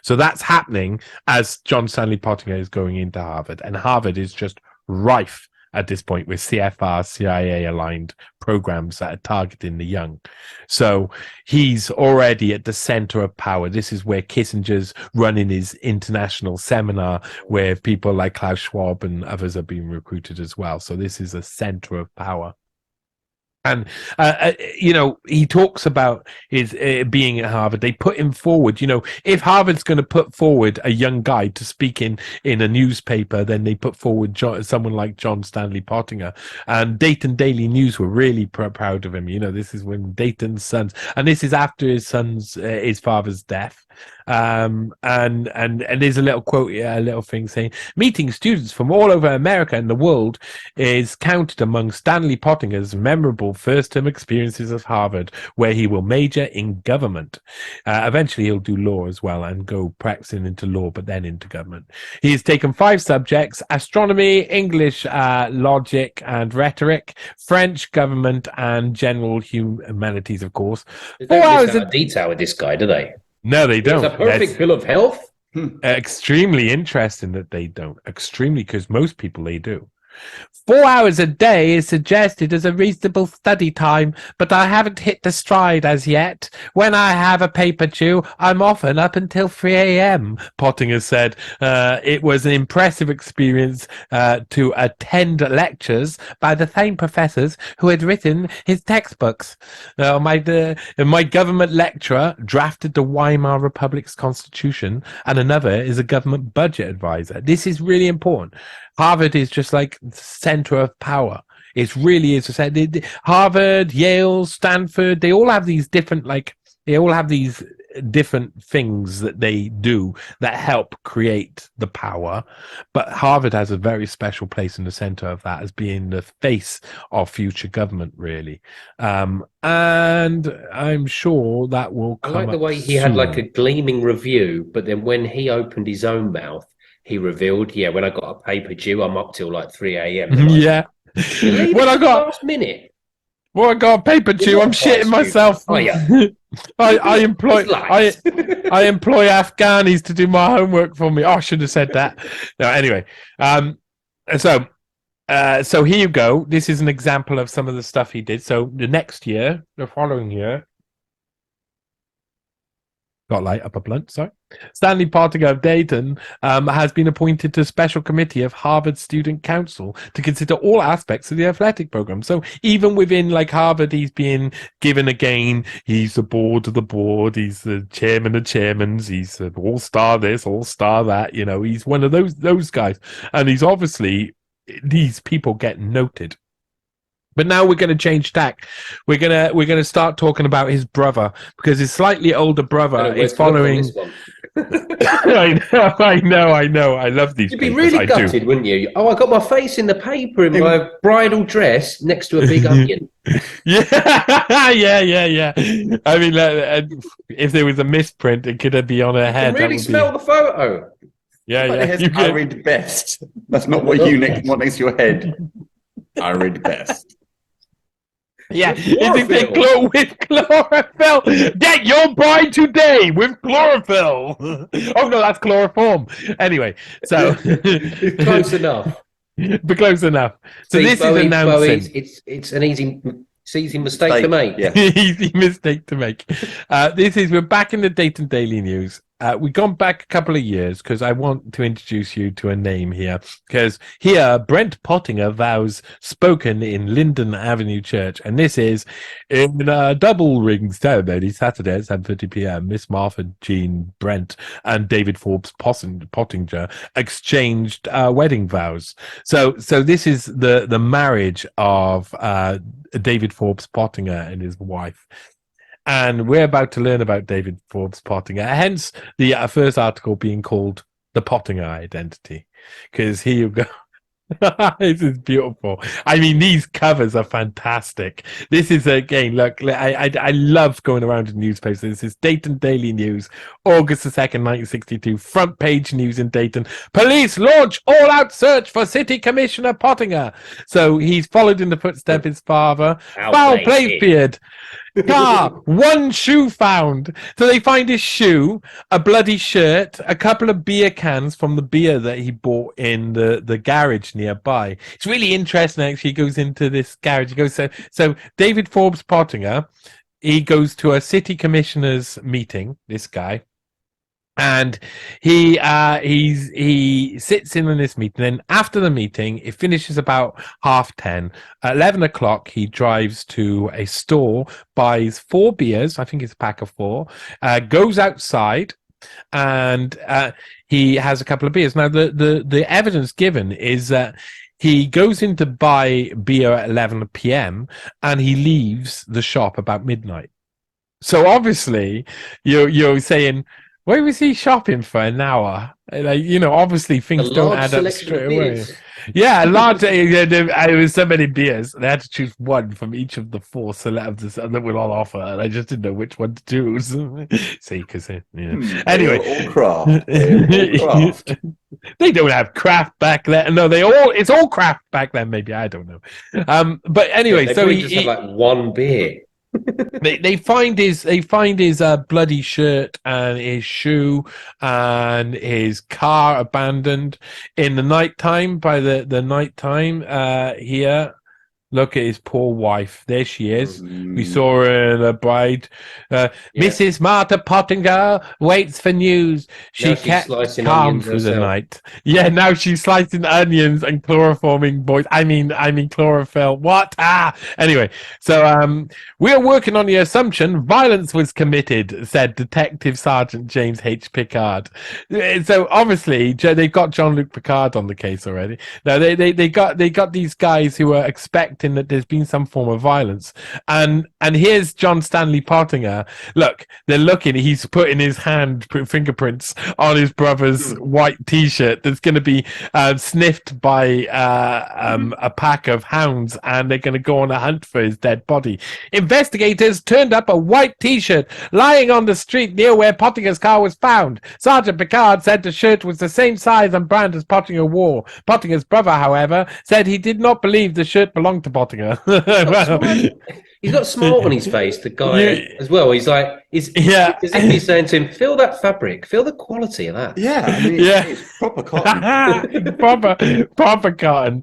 So that's happening as John Stanley Pottinger is going into Harvard, and Harvard is just rife at this point with CFR, CIA aligned programs that are targeting the young. So he's already at the center of power. This is where Kissinger's running his international seminar where people like Klaus Schwab and others are being recruited as well. So this is a center of power. And, he talks about his being at Harvard. They put him forward. If Harvard's going to put forward a young guy to speak in a newspaper, then they put forward someone like John Stanley Pottinger. And Dayton Daily News were really proud of him. This is when Dayton's sons, and this is after his father's death. And there's a little quote, a little thing saying, meeting students from all over America and the world is counted among Stanley Pottinger's memorable first-term experiences at Harvard, where he will major in government. Eventually, he'll do law as well and go practicing into law, but then into government. He has taken 5 subjects: astronomy, English, logic and rhetoric, French, government, and general humanities, of course. They don't miss out on detail with this guy, do they? No, they don't. It's a perfect bill of health. Extremely interesting that they don't. Extremely, because most people, they do. 4 hours a day is suggested as a reasonable study time, but I haven't hit the stride as yet. When I have a paper due, I'm often up until 3 a.m., Pottinger said. It was an impressive experience to attend lectures by the same professors who had written his textbooks. My government lecturer drafted the Weimar Republic's constitution, and another is a government budget advisor. This is really important. Harvard is just like the center of power. It really is. Harvard, Yale, Stanford, they all have these different, different things that they do that help create the power. But Harvard has a very special place in the center of that as being the face of future government, really. And I'm sure that will come. I like the way he had like a gleaming review, but then when he opened his own mouth, he revealed, when I got a paper due, I'm up till like 3 a.m. Yeah. When I got last minute. Well, I got a paper due. I'm shitting myself. Oh yeah. I employ Afghanis to do my homework for me. Oh, I should have said that. No, anyway. So here you go. This is an example of some of the stuff he did. So the following year. Got light up a blunt, sorry. Stanley Pottinger of Dayton has been appointed to a special committee of Harvard Student Council to consider all aspects of the athletic program. So even within Harvard, he's being given again. He's the board of the board. He's the chairman of chairmans. He's the all-star this, all-star that. He's one of those guys. And he's obviously, these people get noted. But now we're going to change tack. We're gonna start talking about his brother, because his slightly older brother is following. I know. I love these. You'd be really gutted, wouldn't you? Oh, I got my face in the paper in my bridal dress next to a big onion. Yeah. I mean, if there was a misprint, it could be on her head. You can really smell the photo. Yeah. I read best. That's not what you want next to your head. I read best. Yeah, with chlorophyll. Get your bride today with chlorophyll. Oh no, that's chloroform. Anyway, so close enough. But close enough. So this is announcing. It's an easy mistake to make. Yeah. Easy mistake to make. We're back in the Dayton Daily News. we've gone back a couple of years because I want to introduce you to a name here. Because here, Brent Pottinger vows spoken in Linden Avenue Church, and this is in a double ring ceremony Saturday at 7:30 p.m. Miss Martha Jean Brent and David Forbes Pottinger exchanged wedding vows. So this is the marriage of David Forbes Pottinger and his wife. And we're about to learn about David Forbes Pottinger, hence the first article being called The Pottinger Identity. Because here you go. This is beautiful. I mean, these covers are fantastic. This is, again, look, I love going around in newspapers. This is Dayton Daily News, August the 2nd, 1962. Front page news in Dayton. Police launch all-out search for City Commissioner Pottinger. So he's followed in the footsteps of his father. Foul play beard. Car, one shoe found. So they find his shoe, a bloody shirt, a couple of beer cans from the beer that he bought in the garage nearby. It's really interesting, actually. He goes into this garage. He goes, so David Forbes Pottinger, he goes to a city commissioner's meeting, this guy. And he sits in on this meeting. Then after the meeting, it finishes about 10:30. At 11 o'clock, he drives to a store, buys 4 beers. I think it's a pack of 4. Goes outside, and he has a couple of beers. Now, the evidence given is that he goes in to buy beer at 11 p.m. and he leaves the shop about midnight. So obviously, you're saying, where was he shopping for an hour? Like, obviously things don't add up straight away. Yeah, a large. It was so many beers. They had to choose one from each of the 4 celebs that were on offer, and I just didn't know which one to choose. See, because anyway, all craft. All craft. They don't have craft back then. No, it's all craft back then. Maybe, I don't know. But anyway, so he just had like one beer. They find his bloody shirt and his shoe and his car abandoned in the nighttime. By the nighttime here. Look at his poor wife. There she is. We saw her in a bride. Mrs. Martha Pottinger waits for news. She kept calm through the night. Yeah, now she's slicing onions and chloroforming boys. I mean chlorophyll. What? Anyway, so we're working on the assumption violence was committed, said Detective Sergeant James H. Pickard. So obviously they've got Jean-Luc Picard on the case already. Now they got these guys who are expecting that there's been some form of violence, and here's John Stanley Pottinger. Look, they're looking. He's putting his fingerprints on his brother's white T-shirt that's going to be sniffed by a pack of hounds, and they're going to go on a hunt for his dead body. Investigators turned up a white T-shirt lying on the street near where Pottinger's car was found. Sergeant Picard said the shirt was the same size and brand as Pottinger wore. Pottinger's brother, however, said he did not believe the shirt belonged to Pottinger. He's got a smile on his face, the guy, as well. He's like, as if he's saying to him, feel that fabric, feel the quality of that. Yeah, I mean, it's proper cotton. proper cotton.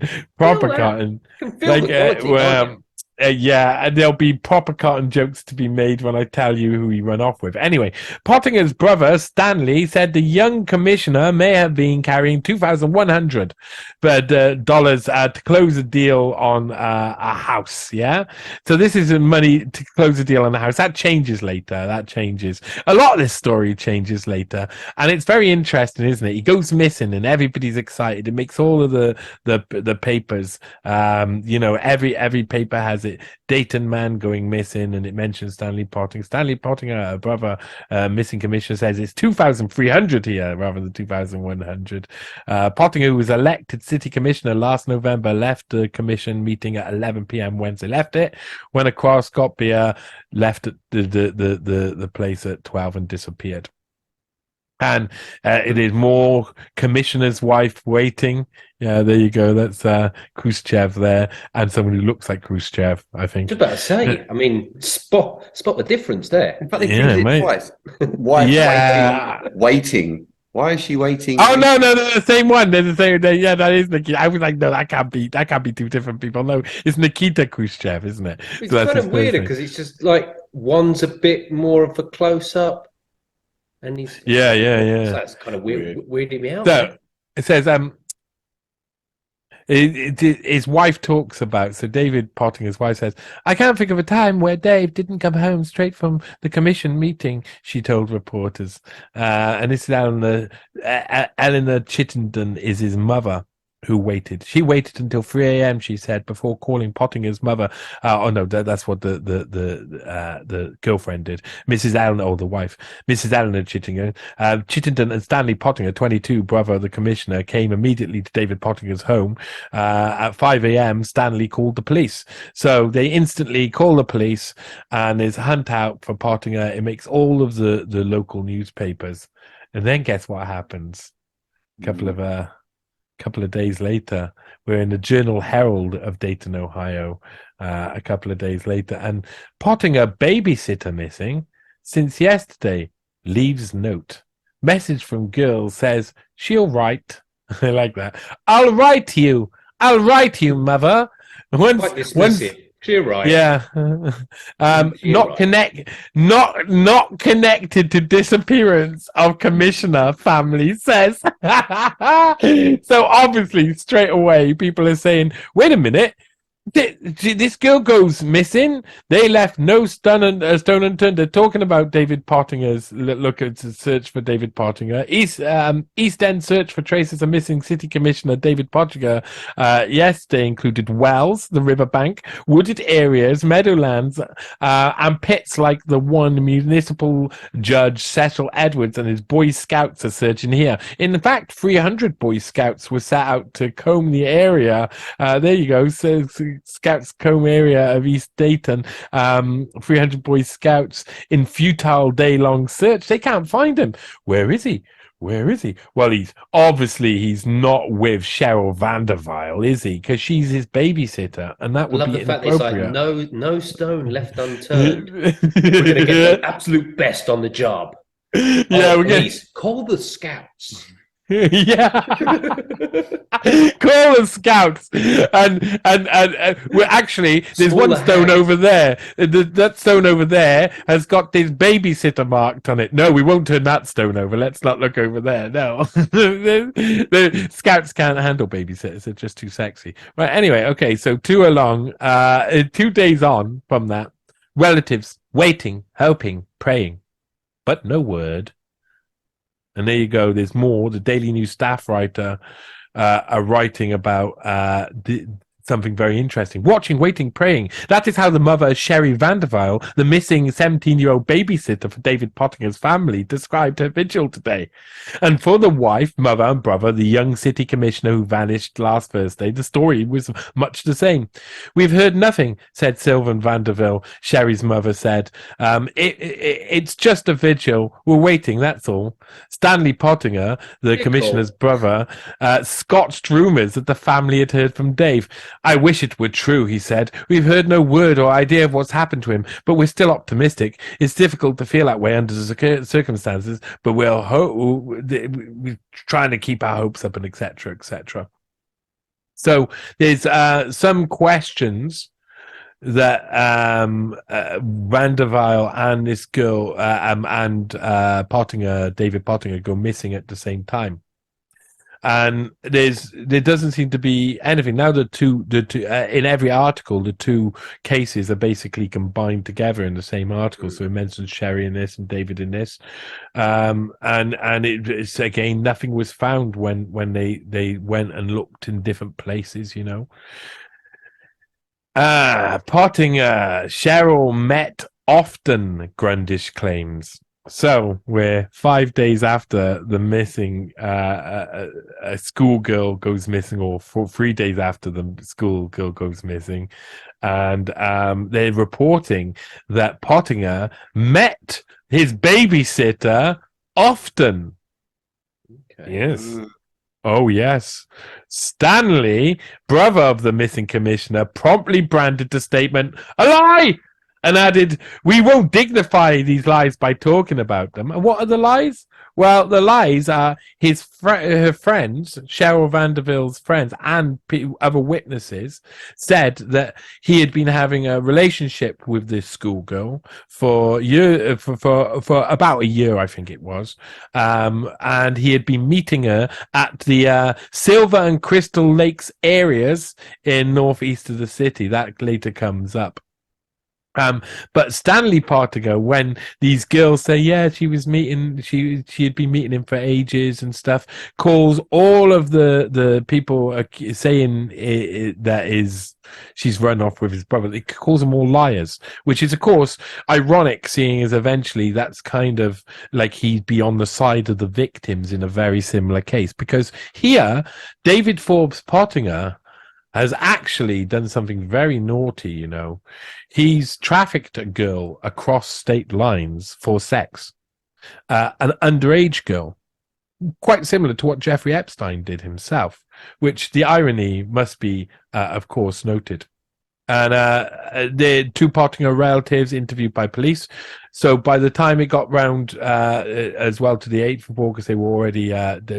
And there'll be proper cotton jokes to be made when I tell you who he ran off with. Anyway, Pottinger's brother, Stanley, said the young commissioner may have been carrying $2,100 to close a deal on a house, yeah? So this is money to close a deal on a house. That changes later. A lot of this story changes later. And it's very interesting, isn't it? He goes missing and everybody's excited. It makes all of the papers, every paper has it. Dayton man going missing, and it mentions Stanley Pottinger. Stanley Pottinger, a brother, missing commissioner, says it's 2,300 here rather than 2,100. Pottinger, who was elected city commissioner last November, left the commission meeting at 11 p.m. Wednesday. Left it, went across, got beer, left the place at 12 and disappeared. And it is more commissioner's wife waiting. Yeah, there you go. That's Khrushchev there, and someone who looks like Khrushchev, I think. I was about to say, I mean, spot the difference there. In fact, they printed it twice. Waiting. Why is she waiting? Oh no, the same one. They're the same. Yeah, that is Nikita. I was like, no, that can't be 2 different people. No, it's Nikita Khrushchev, isn't it? It's kind of weird because it's just like one's a bit more of a close up. And he's Yeah. So that's kind of weirding me out. So it says his wife talks about, so David Pottinger's wife says, I can't think of a time where Dave didn't come home straight from the commission meeting, she told reporters. And this is Eleanor Chittenden is his mother, who waited. She waited until 3 a.m., she said, before calling Pottinger's mother. That's what the girlfriend did. Mrs. Eleanor, the wife, Mrs. Eleanor Chittenden. Chittenden and Stanley Pottinger, 22, brother of the commissioner, came immediately to David Pottinger's home. At 5 a.m., Stanley called the police. So they instantly call the police, and there's a hunt out for Pottinger. It makes all of the local newspapers. And then guess what happens? Couple of days later, we're in the Journal Herald of Dayton, Ohio, a couple of days later, and Pottinger babysitter missing since yesterday, leaves note. Message from girl says she'll write. I like that. I'll write you, mother. Quite dismissive. She'll write. Yeah. Not connected to disappearance of commissioner, family says. So obviously straight away people are saying, wait a minute, this girl goes missing. They left no stone unturned. They're talking about David Pottinger's look at the search for David Pottinger. East End search for traces of missing city commissioner David Pottinger. Yesterday included wells, the riverbank, wooded areas, meadowlands, and pits like the one municipal judge Cecil Edwards and his Boy Scouts are searching here. In fact, 300 Boy Scouts were set out to comb the area. There you go. So Scouts comb area of East Dayton, 300 Boy Scouts in futile day-long search. They can't find him. Where is he? Well, he's not with Cheryl Vandervile, is he? Because she's his babysitter, and that would be inappropriate. Love the fact that it's like no stone left unturned. We're going to get the absolute best on the job. Yeah, please call the Scouts. Yeah. Call the Scouts, and we're actually there's one stone over there. That stone over there has got this babysitter marked on it. No, we won't turn that stone over. Let's not look over there. No, the Scouts can't handle babysitters. They're just too sexy. Right. Anyway, okay. So 2 days on from that, relatives waiting, hoping, praying, but no word. And there you go. There's more. The Daily News staff writer are writing about something very interesting. Watching, waiting, praying. That is how the mother, Sherry Vandervile, the missing 17-year-old babysitter for David Pottinger's family, described her vigil today. And for the wife, mother, and brother, the young city commissioner who vanished last Thursday, the story was much the same. We've heard nothing, said Sylvan Vanderville, Sherry's mother said. It's just a vigil. We're waiting, that's all. Stanley Pottinger, the commissioner's brother, scotched rumours that the family had heard from Dave. I wish it were true, he said. We've heard no word or idea of what's happened to him, but we're still optimistic. It's difficult to feel that way under the circumstances, but we're trying to keep our hopes up and etc., etc. So there's some questions that Vandervile and this girl and Pottinger, David Pottinger, go missing at the same time. And there doesn't seem to be anything now. The two in every article, the two cases are basically combined together in the same article. So it mentions Sherry in this and David in this, and it's again nothing was found when they went and looked in different places. You know, Pottinger, Cheryl met often, Grundish claims. So we're 5 days after the missing, a schoolgirl goes missing, or 3 days after the schoolgirl goes missing, and they're reporting that Pottinger met his babysitter often. Okay. Yes. Oh, yes. Stanley, brother of the missing commissioner, promptly branded the statement a lie. and added, "We won't dignify these lies by talking about them." And what are the lies? Well, the lies are her friends, Cheryl Vanderville's friends, and other witnesses said that he had been having a relationship with this schoolgirl for about a year, I think it was, and he had been meeting her at the Silver and Crystal Lakes areas in northeast of the city. That later comes up. But Stanley Pottinger, when these girls say, yeah, she was meeting, she had been meeting him for ages and stuff, calls all of the people saying that she's run off with his brother. He calls them all liars, which is, of course, ironic, seeing as eventually that's kind of like he'd be on the side of the victims in a very similar case. Because here, David Forbes Pottinger has actually done something very naughty, you know. He's trafficked a girl across state lines for sex, an underage girl, quite similar to what Jeffrey Epstein did himself, which the irony must be, of course, noted. And the two Pottinger relatives interviewed by police. So by the time it got round as well to the 8th of August, they were already,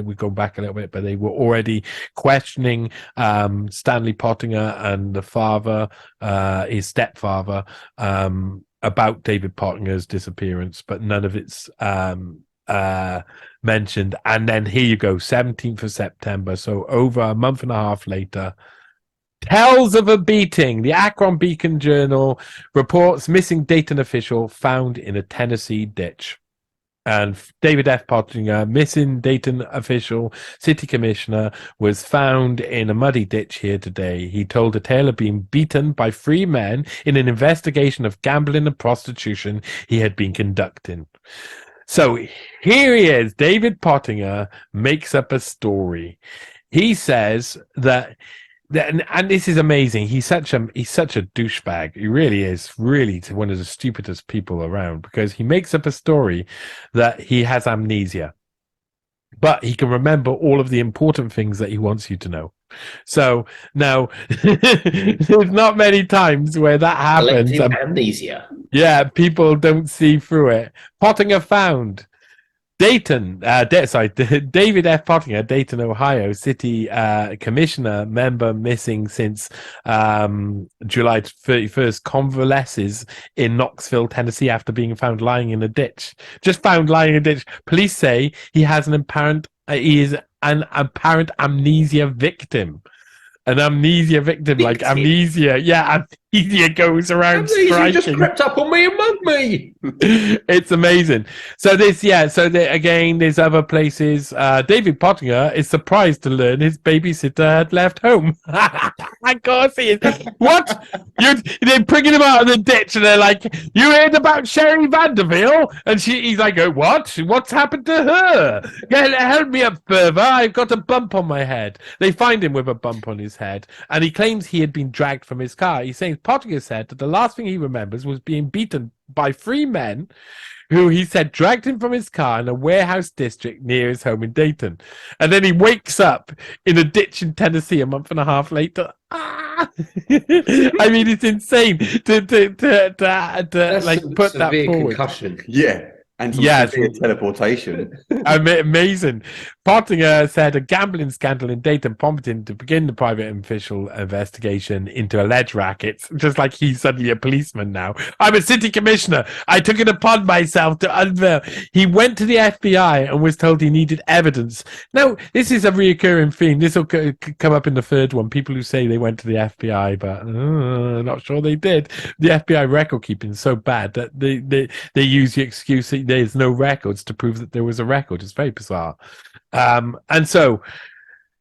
we go back a little bit, but they were already questioning Stanley Pottinger and the father, his stepfather, about David Pottinger's disappearance, but none of it's mentioned. And then here you go, 17th of September. So over a month and a half later, tells of a beating. The Akron Beacon Journal reports missing Dayton official found in a Tennessee ditch. And David F. Pottinger, missing Dayton official, city commissioner, was found in a muddy ditch here today. He told a tale of being beaten by 3 men in an investigation of gambling and prostitution he had been conducting. So here he is. David Pottinger makes up a story. He says that, and this is amazing. He's such a douchebag. He really is, really one of the stupidest people around, because he makes up a story that he has amnesia, but he can remember all of the important things that he wants you to know. So now, there's not many times where that happens. Amnesia. Yeah, people don't see through it. Pottinger found David F. Pottinger, Dayton, Ohio, city commissioner, member missing since July 31st, convalesces in Knoxville, Tennessee, after being found lying in a ditch. Just found lying in a ditch. Police say he is an apparent amnesia victim. An amnesia victim, like amnesia. Yeah, amnesia goes around striking. Just crept up on me and mugged me. It's amazing. So again, there's other places. David Pottinger is surprised to learn his babysitter had left home. Of course he is. What? They're bringing him out of the ditch, and they're like, "You heard about Sherry Vanderville?" And he's like, "Oh, what? What's happened to her? Help me up further. I've got a bump on my head." They find him with a bump on his head, and he claims he had been dragged from his car. He's saying Pottinger said that the last thing he remembers was being beaten by 3 men who, he said, dragged him from his car in a warehouse district near his home in Dayton. And then he wakes up in a ditch in Tennessee a month and a half later. I mean, it's insane to like put that forward. Concussion. Yeah. And teleportation. Amazing. Pottinger said a gambling scandal in Dayton prompted him to begin the private official investigation into alleged rackets, just like he's suddenly a policeman now. "I'm a city commissioner. I took it upon myself to unveil." He went to the FBI and was told he needed evidence. Now, this is a reoccurring theme. This will come up in the third one. People who say they went to the FBI, but not sure they did. The FBI record keeping is so bad that they use the excuse that there's no records to prove that there was a record. It's very bizarre. And so,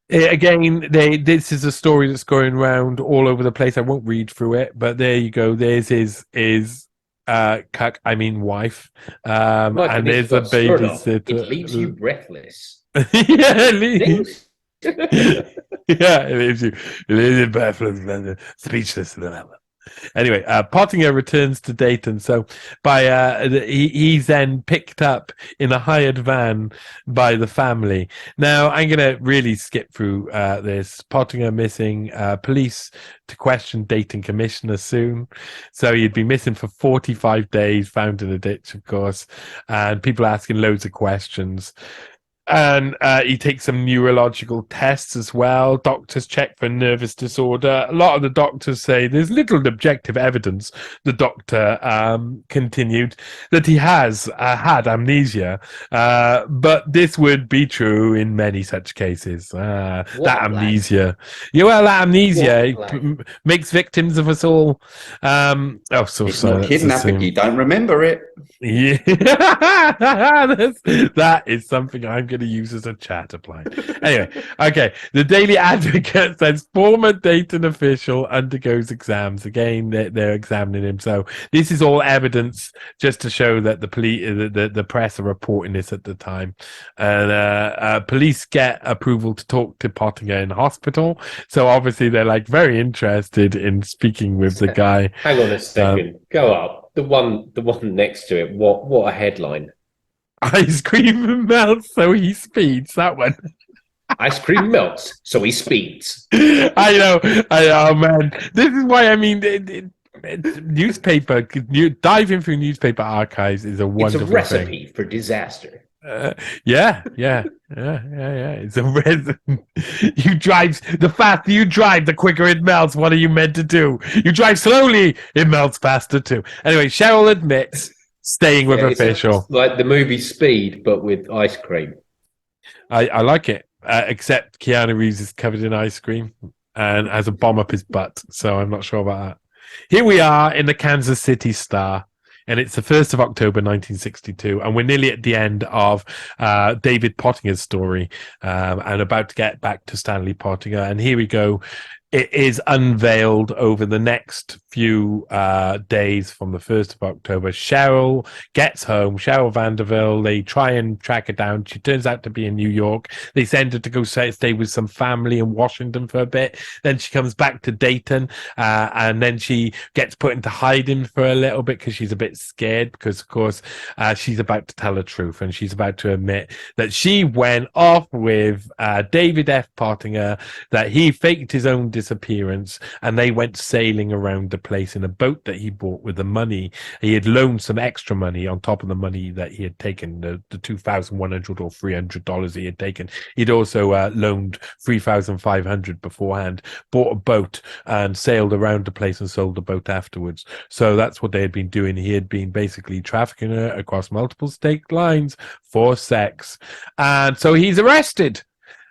again, this is a story that's going around all over the place. I won't read through it, but there you go. There's his wife. And there's a babysitter. It leaves you breathless. Yeah, yeah, it leaves you breathless, speechless. Anyway, Pottinger returns to Dayton. So he's then picked up in a hired van by the family. Now, I'm going to really skip through this. Pottinger missing, police to question Dayton commissioner soon. So he'd been missing for 45 days, found in a ditch, of course, and people asking loads of questions. And he takes some neurological tests as well. Doctors check for nervous disorder. A lot of the doctors say there's little objective evidence, the doctor continued, that he has had amnesia. But this would be true in many such cases. That amnesia. Yeah, well, that amnesia makes victims of us all. It's not kidnapping. You don't remember it. Yeah. That is something I'm going to use as a chat apply. Anyway, okay. The Daily Advocate says former Dayton official undergoes exams. Again, they're examining him. So this is all evidence just to show that the press are reporting this at the time. And police get approval to talk to Pottinger in hospital. So obviously they're like very interested in speaking with the guy. Hang on a second. Go up. The one next to it. What a headline. Ice cream melts, so he speeds. That one. Ice cream melts, so he speeds. I know. Oh man, this is why I mean, newspaper. Diving through newspaper archives is a wonderful thing. It's a recipe for disaster. Yeah. It's a resin. You drive. The faster you drive, the quicker it melts. What are you meant to do? You drive slowly, it melts faster too. Anyway, Cheryl admits staying with official. Like the movie Speed, but with ice cream. I like it, except Keanu Reeves is covered in ice cream and has a bomb up his butt. So I'm not sure about that. Here we are in the Kansas City Star. And it's the 1st of October, 1962. And we're nearly at the end of David Pottinger's story and about to get back to Stanley Pottinger. And here we go. It is unveiled over the next few days from the 1st of October. Cheryl gets home. Cheryl Vanderbilt. They try and track her down. She turns out to be in New York. They send her to go stay with some family in Washington for a bit. Then she comes back to Dayton, and then she gets put into hiding for a little bit because she's a bit scared because, of course, she's about to tell the truth and she's about to admit that she went off with David F. Pottinger, that he faked his own disappearance, and they went sailing around the place in a boat that he bought with the money. He had loaned some extra money on top of the money that he had taken, the $2,100 or $300 he had taken. He'd also loaned $3,500 beforehand, bought a boat and sailed around the place and sold the boat afterwards. So that's what they had been doing. He had been basically trafficking her across multiple state lines for sex. And so he's arrested.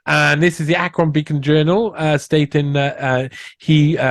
And this is the Akron Beacon Journal stating that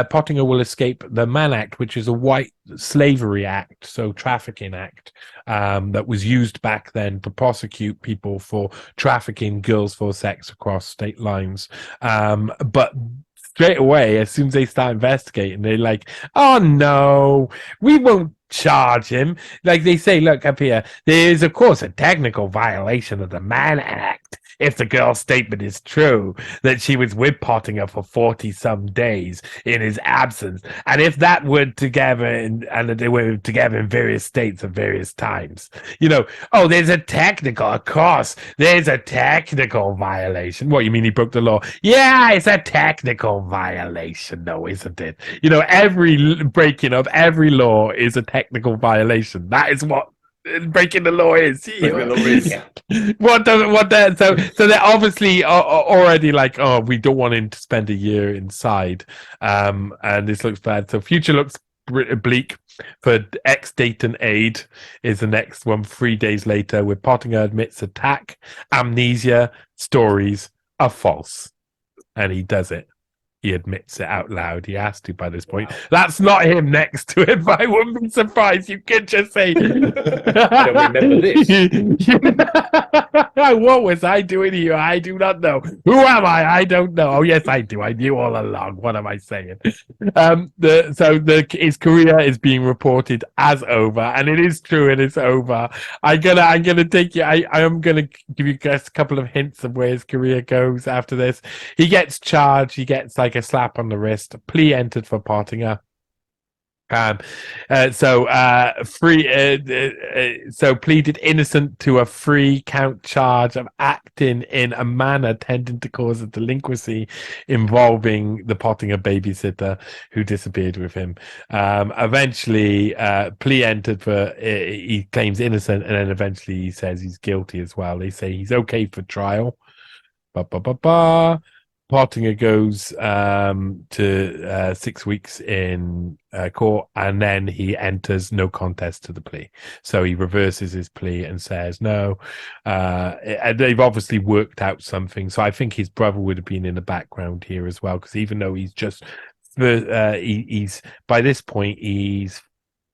Pottinger will escape the Mann Act, which is a white slavery act, so trafficking act, that was used back then to prosecute people for trafficking girls for sex across state lines. But straight away, as soon as they start investigating, they're like, oh no, we won't charge him. Like they say, look up here, there is of course a technical violation of the Mann Act if the girl's statement is true, that she was with Pottinger for 40-some days in his absence, and if that were together and they were together in various states at various times. There's a technical violation. What, you mean he broke the law? Yeah, it's a technical violation, though, isn't it? Every breaking of every law is a technical violation. That is what breaking the law is. Yeah. So they're obviously already like, oh, we don't want him to spend a year inside, and this looks bad. So future looks bleak for ex-Dayton aide is the next one 3 days later, where Pottinger admits attack, amnesia, stories are false, and he does it. He admits it out loud. He has to by this point. Wow. That's not him next to it, but I wouldn't be surprised. You could just say, I don't remember this. What was I doing here? I do not know. Who am I? I don't know. Oh, yes, I do. I knew all along. What am I saying? His career is being reported as over, and it is true. It is over. I'm gonna take you. I am gonna give you guys a couple of hints of where his career goes after this. He gets charged. He gets like a slap on the wrist. Plea entered for Pottinger. So pleaded innocent to a 3-count charge of acting in a manner tending to cause a delinquency involving the Pottinger babysitter who disappeared with him. Eventually, plea entered for he claims innocent, and then eventually he says he's guilty as well. They say he's okay for trial. Pottinger goes to 6 weeks in court, and then he enters no contest to the plea. So he reverses his plea and says no. And they've obviously worked out something. So I think his brother would have been in the background here as well, because even though he's just he's by this point he's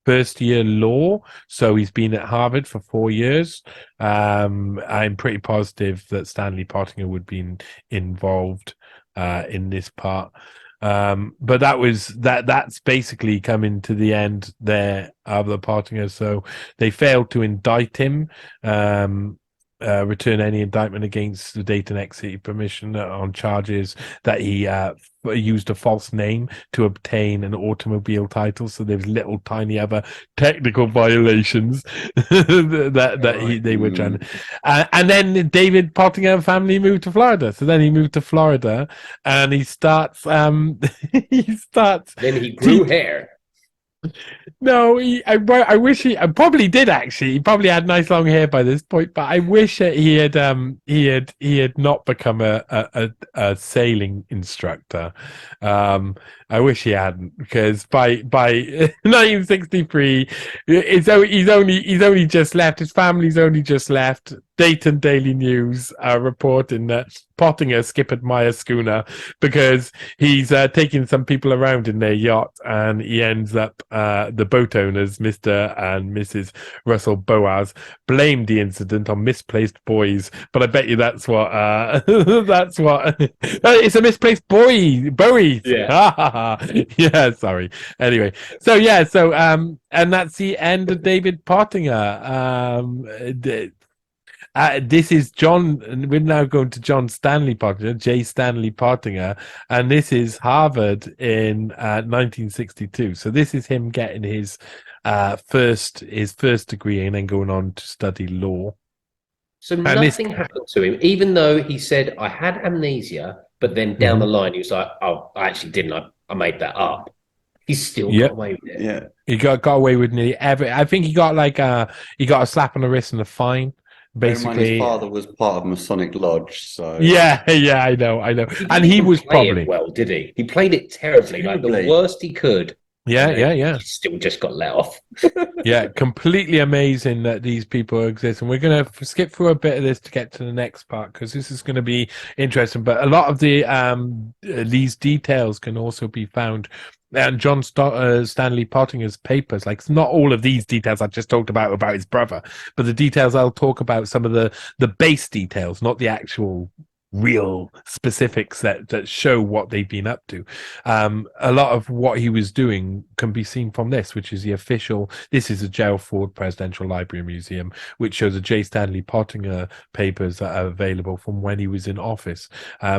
first year law, so he's been at Harvard for 4 years. I'm pretty positive that Stanley Pottinger would be involved in this part. But that's basically coming to the end there of the Pottinger. So they failed to indict him, return any indictment against the Data and Exit Permission on charges that he used a false name to obtain an automobile title. So there's little tiny other technical violations they were trying to. And then David Pottinger and family moved to Florida. So then he moved to Florida, and he starts. Then he grew hair. No, I wish he probably did actually. He probably had nice long hair by this point, but I wish he had not become a sailing instructor. I wish he hadn't, because by 1963, he's only just left. His family's only just left. Dayton Daily News are reporting that Pottinger skippered Meyer schooner because he's taking some people around in their yacht, and he ends up the boat owners, Mr. and Mrs. Russell Boaz, blamed the incident on misplaced buoys. But I bet you that's what it's a misplaced buoy. Yeah. Yeah, sorry. Anyway, so and that's the end of David Pottinger. This is John. We're now going to John Stanley Pottinger, J. Stanley Pottinger, and this is Harvard in 1962. So this is him getting his first degree and then going on to study law. So nothing happened to him, even though he said, "I had amnesia," but then down the line he was like, "Oh, I actually didn't. I made that up." He still got away with it. Yeah, he got away with nearly every. I think he got a slap on the wrist and a fine. Basically, his father was part of Masonic Lodge, so yeah, I know, and he was probably did he? He played it terribly, like the worst he could. Yeah. He still just got let off. Yeah, completely amazing that these people exist, and we're going to skip through a bit of this to get to the next part, because this is going to be interesting. But a lot of these details can also be found. And John Stanley Pottinger's papers, like not all of these details I just talked about his brother, but the details I'll talk about, some of the base details, not the actual real specifics that show what they've been up to. A lot of what he was doing can be seen from this, which is this is a Gerald Ford Presidential Library Museum, which shows the J. Stanley Pottinger papers that are available from when he was in office.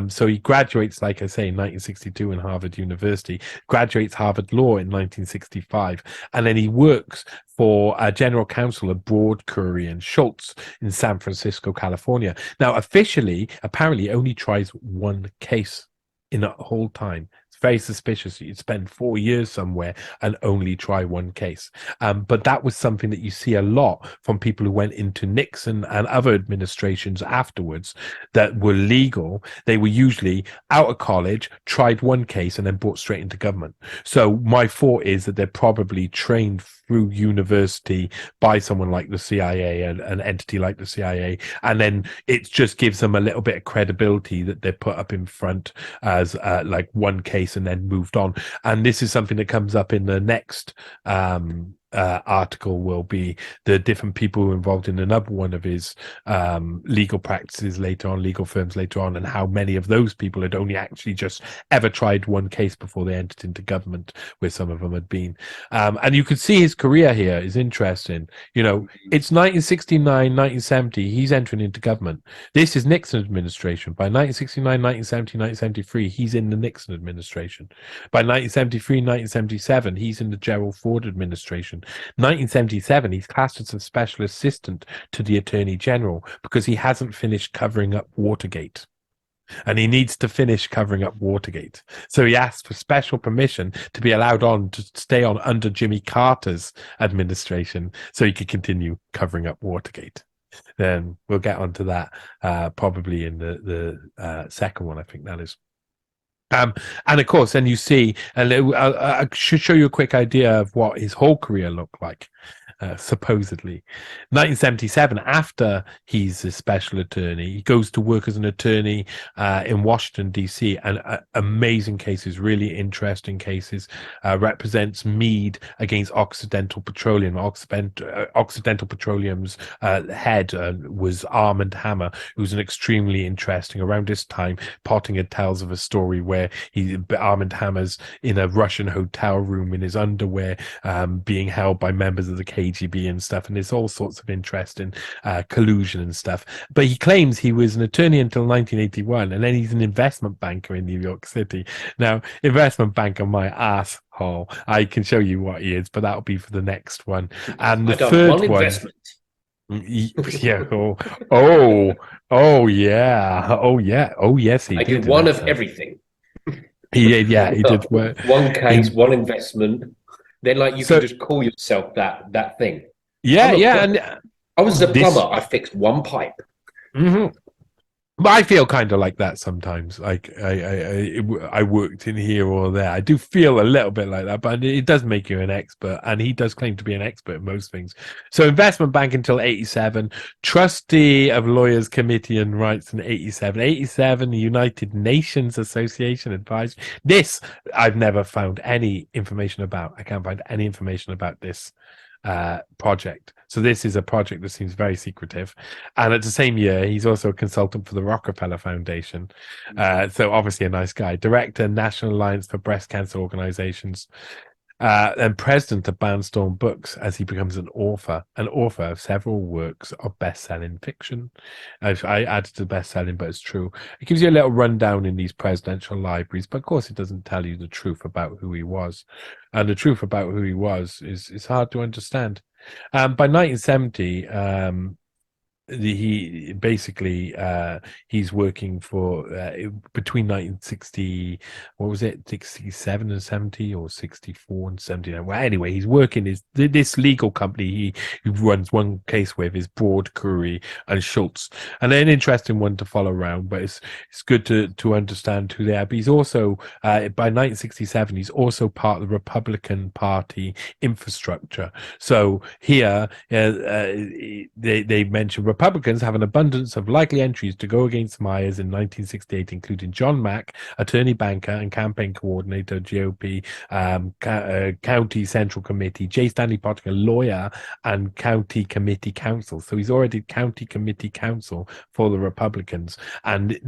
So he graduates, like I say, in 1962 in Harvard University, graduates Harvard Law in 1965, and then he works for general counsel of Broad, Curry, and Schultz in San Francisco, California. Now, officially, apparently, only tries one case in a whole time. It's very suspicious. You'd spend 4 years somewhere and only try one case. But that was something that you see a lot from people who went into Nixon and other administrations afterwards that were legal. They were usually out of college, tried one case, and then brought straight into government. So my thought is that they're probably trained through university by someone like the CIA, an entity like the CIA, and then it just gives them a little bit of credibility that they're put up in front as like one case and then moved on. And this is something that comes up in the next article will be the different people who were involved in another one of his legal practices later on, legal firms later on, and how many of those people had only actually just ever tried one case before they entered into government, where some of them had been. And you could see his career here is interesting. You know, it's 1969, 1970, he's entering into government. This is Nixon administration. By 1969, 1970, 1973, he's in the Nixon administration. By 1973, 1977, he's in the Gerald Ford administration. 1977, he's classed as a special assistant to the Attorney General because he hasn't finished covering up Watergate. And he needs to finish covering up Watergate. So he asked for special permission to be allowed on to stay on under Jimmy Carter's administration so he could continue covering up Watergate. Then we'll get onto that probably in the second one, I think that is. And of course, then you see, and I should show you a quick idea of what his whole career looked like. Supposedly 1977, after he's a special attorney, he goes to work as an attorney in Washington DC, and amazing cases, really interesting cases. Represents Meade against Occidental Petroleum. Occidental Petroleum's head was Armand Hammer, who's an extremely interesting. Around this time, Pottinger tells of a story where Armand Hammer's in a Russian hotel room in his underwear, being held by members of the KGB and stuff, and there's all sorts of interesting collusion and stuff. But he claims he was an attorney until 1981, and then he's an investment banker in New York City. Now, investment banker, my asshole. I can show you what he is, but that'll be for the next one. And the third one, investment. Yeah. Oh yes, he did. I did one of everything. He did. Yeah, he did. One case, one investment. Then, like, you can just call yourself that thing. Yeah, and I was a plumber. I fixed one pipe. Mm-hmm. But I feel kind of like that sometimes. Like I worked in here or there. I do feel a little bit like that, but it does make you an expert, and he does claim to be an expert in most things. So investment bank until 87, trustee of Lawyers Committee on Rights in 87, 87 United Nations Association advisor. This I've never found any information about. I can't find any information about this project. So this is a project that seems very secretive. And at the same year, he's also a consultant for the Rockefeller Foundation. So obviously a nice guy. Director, National Alliance for Breast Cancer Organizations. And president of Barnstorm Books as he becomes an author of several works of best-selling fiction. I added to best-selling, but it's true. It gives you a little rundown in these presidential libraries, but of course it doesn't tell you the truth about who he was. And the truth about who he was is hard to understand. By 1970, he basically he's working for between 1960, what was it, 67 and 70, or 64 and 79. Well, anyway, he's working this legal company he runs one case with is Broad, Curry and Schultz, and they're an interesting one to follow around, but it's good to understand who they are. But he's also by 1967 he's also part of the Republican Party infrastructure. So here they mention Republicans have an abundance of likely entries to go against Myers in 1968, including John Mack, attorney banker and campaign coordinator, GOP, County Central Committee, J. Stanley Pottinger, lawyer, and County Committee Counsel. So he's already County Committee Counsel for the Republicans. And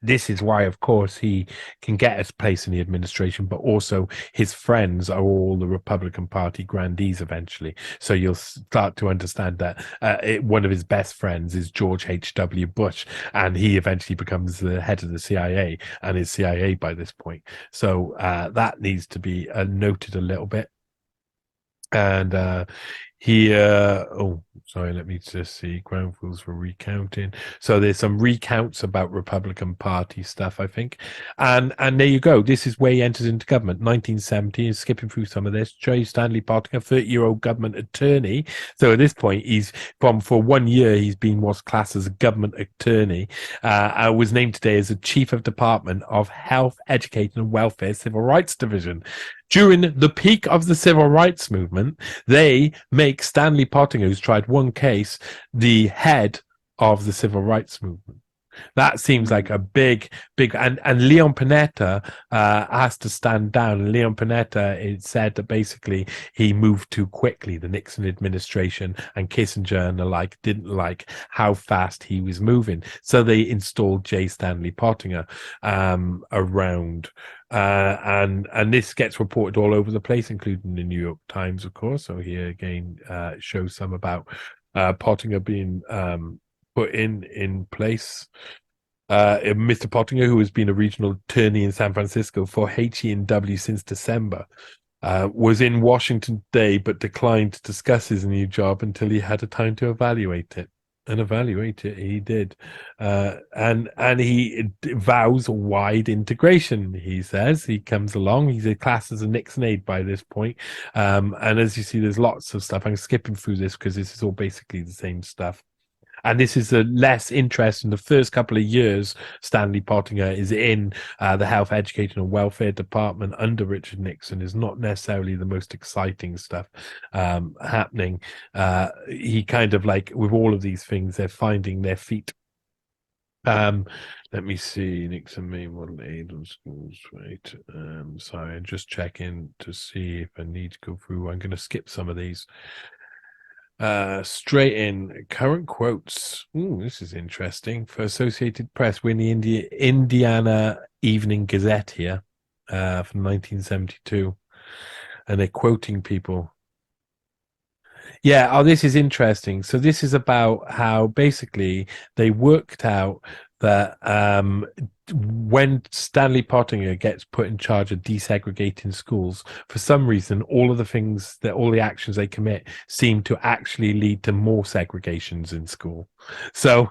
this is why, of course, he can get his place in the administration, but also his friends are all the Republican Party grandees eventually. So you'll start to understand that one of his best friends is George H.W. Bush, and he eventually becomes the head of the CIA and is CIA by this point. So that needs to be noted a little bit. And let me just see. Ground rules for recounting. So there's some recounts about Republican Party stuff, I think. And there you go. This is where he enters into government. 1970, and skipping through some of this. J. Stanley Pottinger, 30-year-old government attorney. So at this point, for 1 year, he's been what's classed as a government attorney. Was named today as the Chief of Department of Health, Education and Welfare Civil Rights Division. During the peak of the civil rights movement, they make Stanley Pottinger, who's tried one case, the head of the civil rights movement. That seems like a big, and Leon Panetta has to stand down. And Leon Panetta, it said that basically he moved too quickly. The Nixon administration and Kissinger and the like didn't like how fast he was moving, so they installed J. Stanley Pottinger around. And this gets reported all over the place, including the New York Times, of course. So here again shows some about Pottinger being put in place. Mr. Pottinger, who has been a regional attorney in San Francisco for HE&W since December, was in Washington today, but declined to discuss his new job until he had a time to evaluate it. And evaluate it, he did. And he vows wide integration, he says. He comes along. He's a class as a Nixon aide by this point. And as you see, there's lots of stuff. I'm skipping through this because this is all basically the same stuff. And this is a less interest in the first couple of years. Stanley Pottinger is in the Health, Education and Welfare Department under Richard Nixon. Is not necessarily the most exciting stuff happening. He kind of like, with all of these things, they're finding their feet. Let me see. Nixon main model aid on schools, right? Sorry, I'm just checking to see if I need to go through. I'm going to skip some of these. Straight in current quotes. Ooh, this is interesting. For Associated Press, we're in the Indiana Evening Gazette here from 1972, and they're quoting people. Yeah, this is interesting. So this is about how basically they worked out that when Stanley Pottinger gets put in charge of desegregating schools, for some reason, all the actions they commit seem to actually lead to more segregations in school. So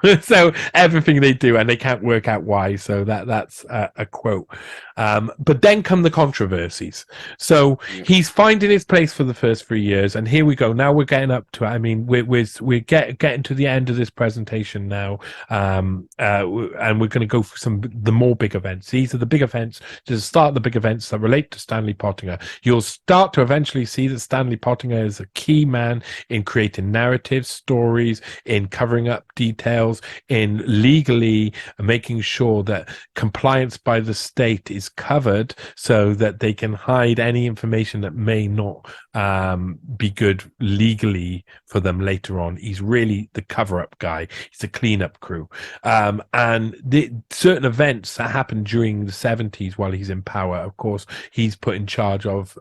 everything they do, and they can't work out why. So that's a quote. But then come the controversies. So he's finding his place for the first 3 years, and here we go. Now we're getting up to it. I mean, we're getting to the end of this presentation now, and we're going to go for the more big events. These are the big events. To start the big events that relate to Stanley Pottinger, you'll start to eventually see that Stanley Pottinger is a key man in creating narratives, stories, in covering up details, in legally making sure that compliance by the state is covered so that they can hide any information that may not be good legally for them later on. He's really the cover-up guy. He's a cleanup crew. And certain events that happened during the 70s while he's in power, of course, he's put in charge of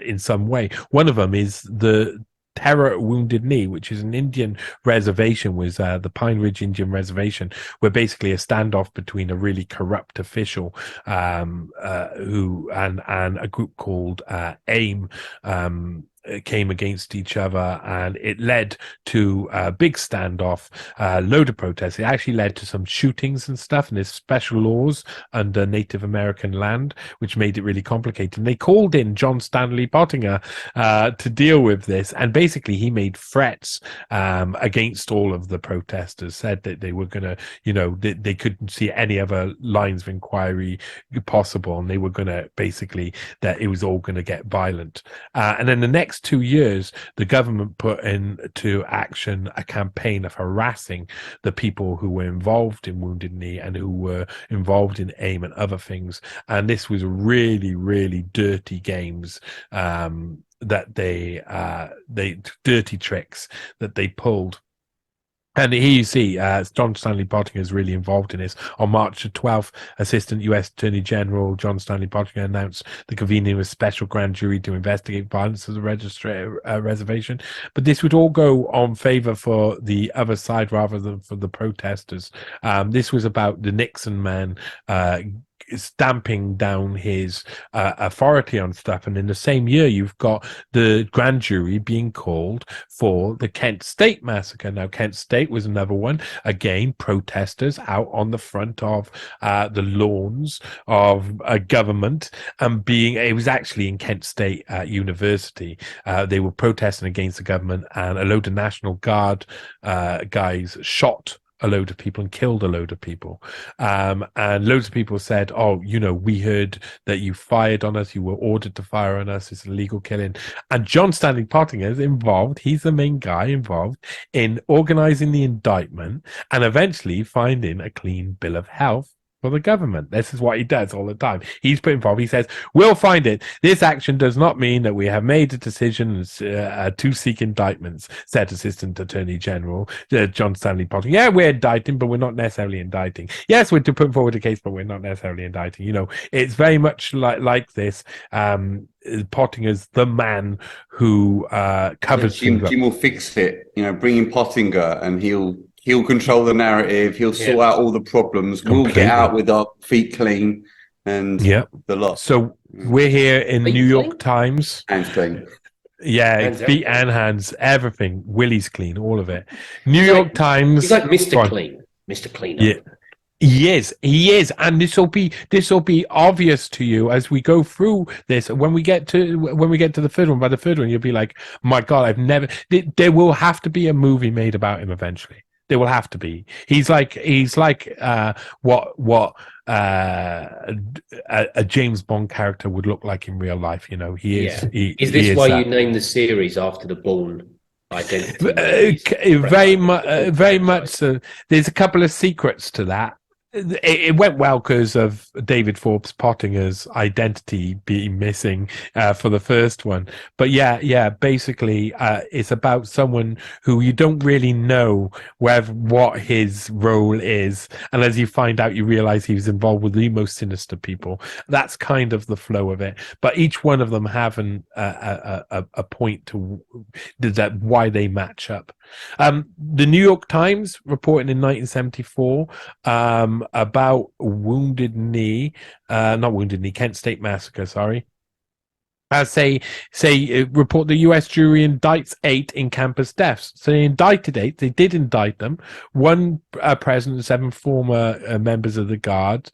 in some way. One of them is the Terror at Wounded Knee, which is an Indian reservation, was the Pine Ridge Indian Reservation, where basically a standoff between a really corrupt official who and a group called AIM came against each other, and it led to a big standoff, load of protests. It actually led to some shootings and stuff, and there's special laws under Native American land, which made it really complicated. And they called in John Stanley Pottinger to deal with this, and basically he made threats against all of the protesters, said that they were going to, they couldn't see any other lines of inquiry possible, and they were going to basically, that it was all going to get violent. And then the next 2 years, the government put into action a campaign of harassing the people who were involved in Wounded Knee and who were involved in AIM and other things. And this was really, really dirty games that they dirty tricks that they pulled. And here you see John Stanley Pottinger is really involved in this. On March the 12th, Assistant U.S. Attorney General John Stanley Pottinger announced the convening of a special grand jury to investigate violence as a reservation. But this would all go on favor for the other side rather than for the protesters. This was about the Nixon man stamping down his authority on stuff. And in the same year, you've got the grand jury being called for the Kent State massacre. Now, Kent State was another one. Again, protesters out on the front of the lawns of a government, and it was actually in Kent State University. They were protesting against the government, and a load of National Guard guys shot a load of people and killed a load of people. And loads of people said, oh, we heard that you fired on us. You were ordered to fire on us. It's illegal killing. And John Stanley Pottinger is involved. He's the main guy involved in organizing the indictment and eventually finding a clean bill of health for the government. This is what he does all the time. He's put involved. He says, we'll find it. This action does not mean that we have made a decision to seek indictments, said Assistant Attorney General John Stanley Pottinger. Yeah, we're indicting, but we're not necessarily indicting. Yes, we're to put forward a case, but we're not necessarily indicting. It's very much like this. Pottinger's the man who covers Jim will fix it. Bring in Pottinger and he'll control the narrative. He'll sort out all the problems. Completely. We'll get out with our feet clean and the lot. So we're here in New York Times. Hands clean. Yeah, hands feet and hands, everything. Willie's clean, all of it. New York Times. He's like Mr. Clean. Mr. Clean. Yeah. He is, and this will be obvious to you as we go through this. When we get to the third one, by the third one, you'll be like, "My God, there will have to be a movie made about him eventually. There will have to be. He's like what a James Bond character would look like in real life. He is. Yeah. Is this why you named the series after the Bourne Identity? Very much so. There's a couple of secrets to that. It went well because of David Forbes Pottinger's identity being missing for the first one. But basically it's about someone who you don't really know what his role is. And as you find out, you realize he was involved with the most sinister people. That's kind of the flow of it. But each one of them having a point to that why they match up. The New York Times reporting in 1974 about Kent State Massacre, sorry. Report the U.S. jury indicts 8 in campus deaths. So they indicted 8. They did indict them. 1 president and 7 former members of the Guard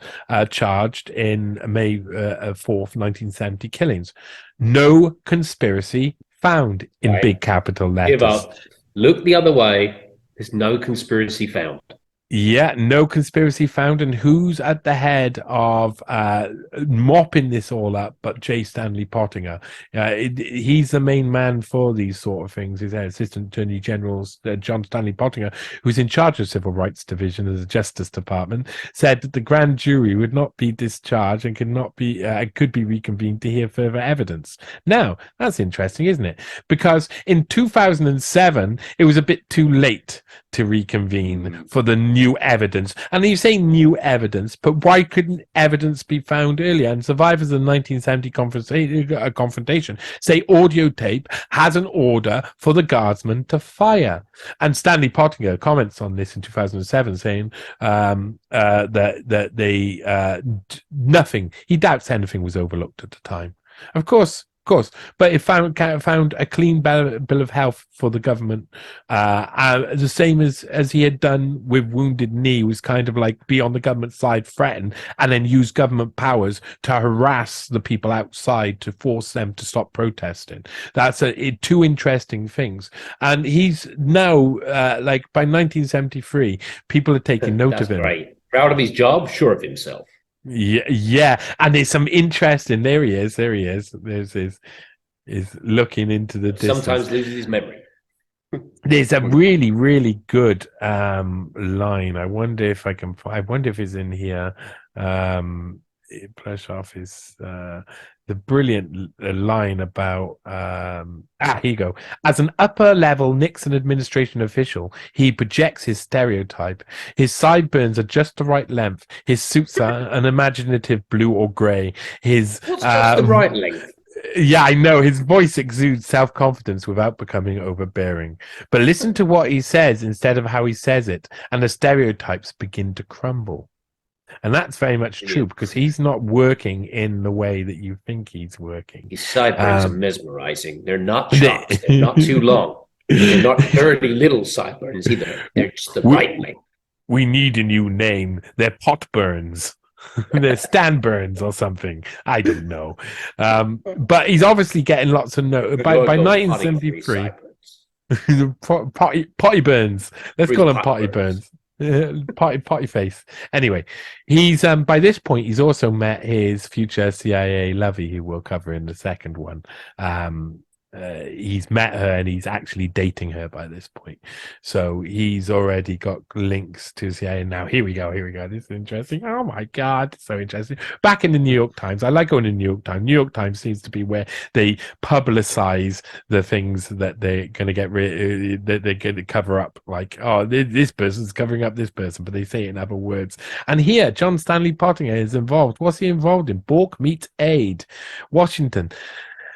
charged in May 4th, 1970 killings. No conspiracy found in big capital letters. Give up. Look the other way. There's no conspiracy found. Yeah, no conspiracy found. And who's at the head of mopping this all up but J. Stanley Pottinger? He's the main man for these sort of things. He's Assistant Attorney General John Stanley Pottinger, who's in charge of Civil Rights Division of the Justice Department, said that the grand jury would not be discharged and could be reconvened to hear further evidence. Now, that's interesting, isn't it? Because in 2007, it was a bit too late to reconvene for the new evidence. And you say new evidence, but why couldn't evidence be found earlier? And survivors of the 1970 confrontation say audio tape has an order for the guardsman to fire. And Stanley Pottinger comments on this in 2007, saying that they nothing. He doubts anything was overlooked at the time. Of course, but it found a clean bill of health for the government, the same as he had done with Wounded Knee. Was kind of like be on the government side, threaten, and then use government powers to harass the people outside to force them to stop protesting. That's two interesting things. And he's now like by 1973, people are taking note of him. Great. Proud of his job, sure of himself. Yeah, and there's some interesting. There he is. There's is looking into the distance. Sometimes loses his memory. There's a really, really good line. I wonder if it's in here. Plush off is the brilliant line about here you go. As an upper level Nixon administration official, he projects his stereotype. His sideburns are just the right length. His suits are an imaginative blue or grey. What's just the right length? Yeah, I know. His voice exudes self-confidence without becoming overbearing. But listen to what he says instead of how he says it, and the stereotypes begin to crumble. And that's very much true, because he's not working in the way that you think he's working. His sideburns are mesmerizing. They're not chopped. They're not too long. They're not dirty little sideburns either. They're just the right length. We need a new name. They're Potburns. They're Stan Burns or something. I don't know. But he's obviously getting lots of notes. By 1973, Potty Burns. Let's call him Potty Burns. Potty face. Anyway, he's by this point he's also met his future CIA lovey, who we'll cover in the second one. He's met her and he's actually dating her by this point. So he's already got links to CIA. Now, here we go. This is interesting. Oh my God, so interesting. Back in the New York Times, I like going to New York Times. New York Times seems to be where they publicize the things that they're going to get rid, that they're going to cover up. Like, oh, this person's covering up this person, but they say it in other words. And here, John Stanley Pottinger is involved. What's he involved in? Bork meets Aid, Washington.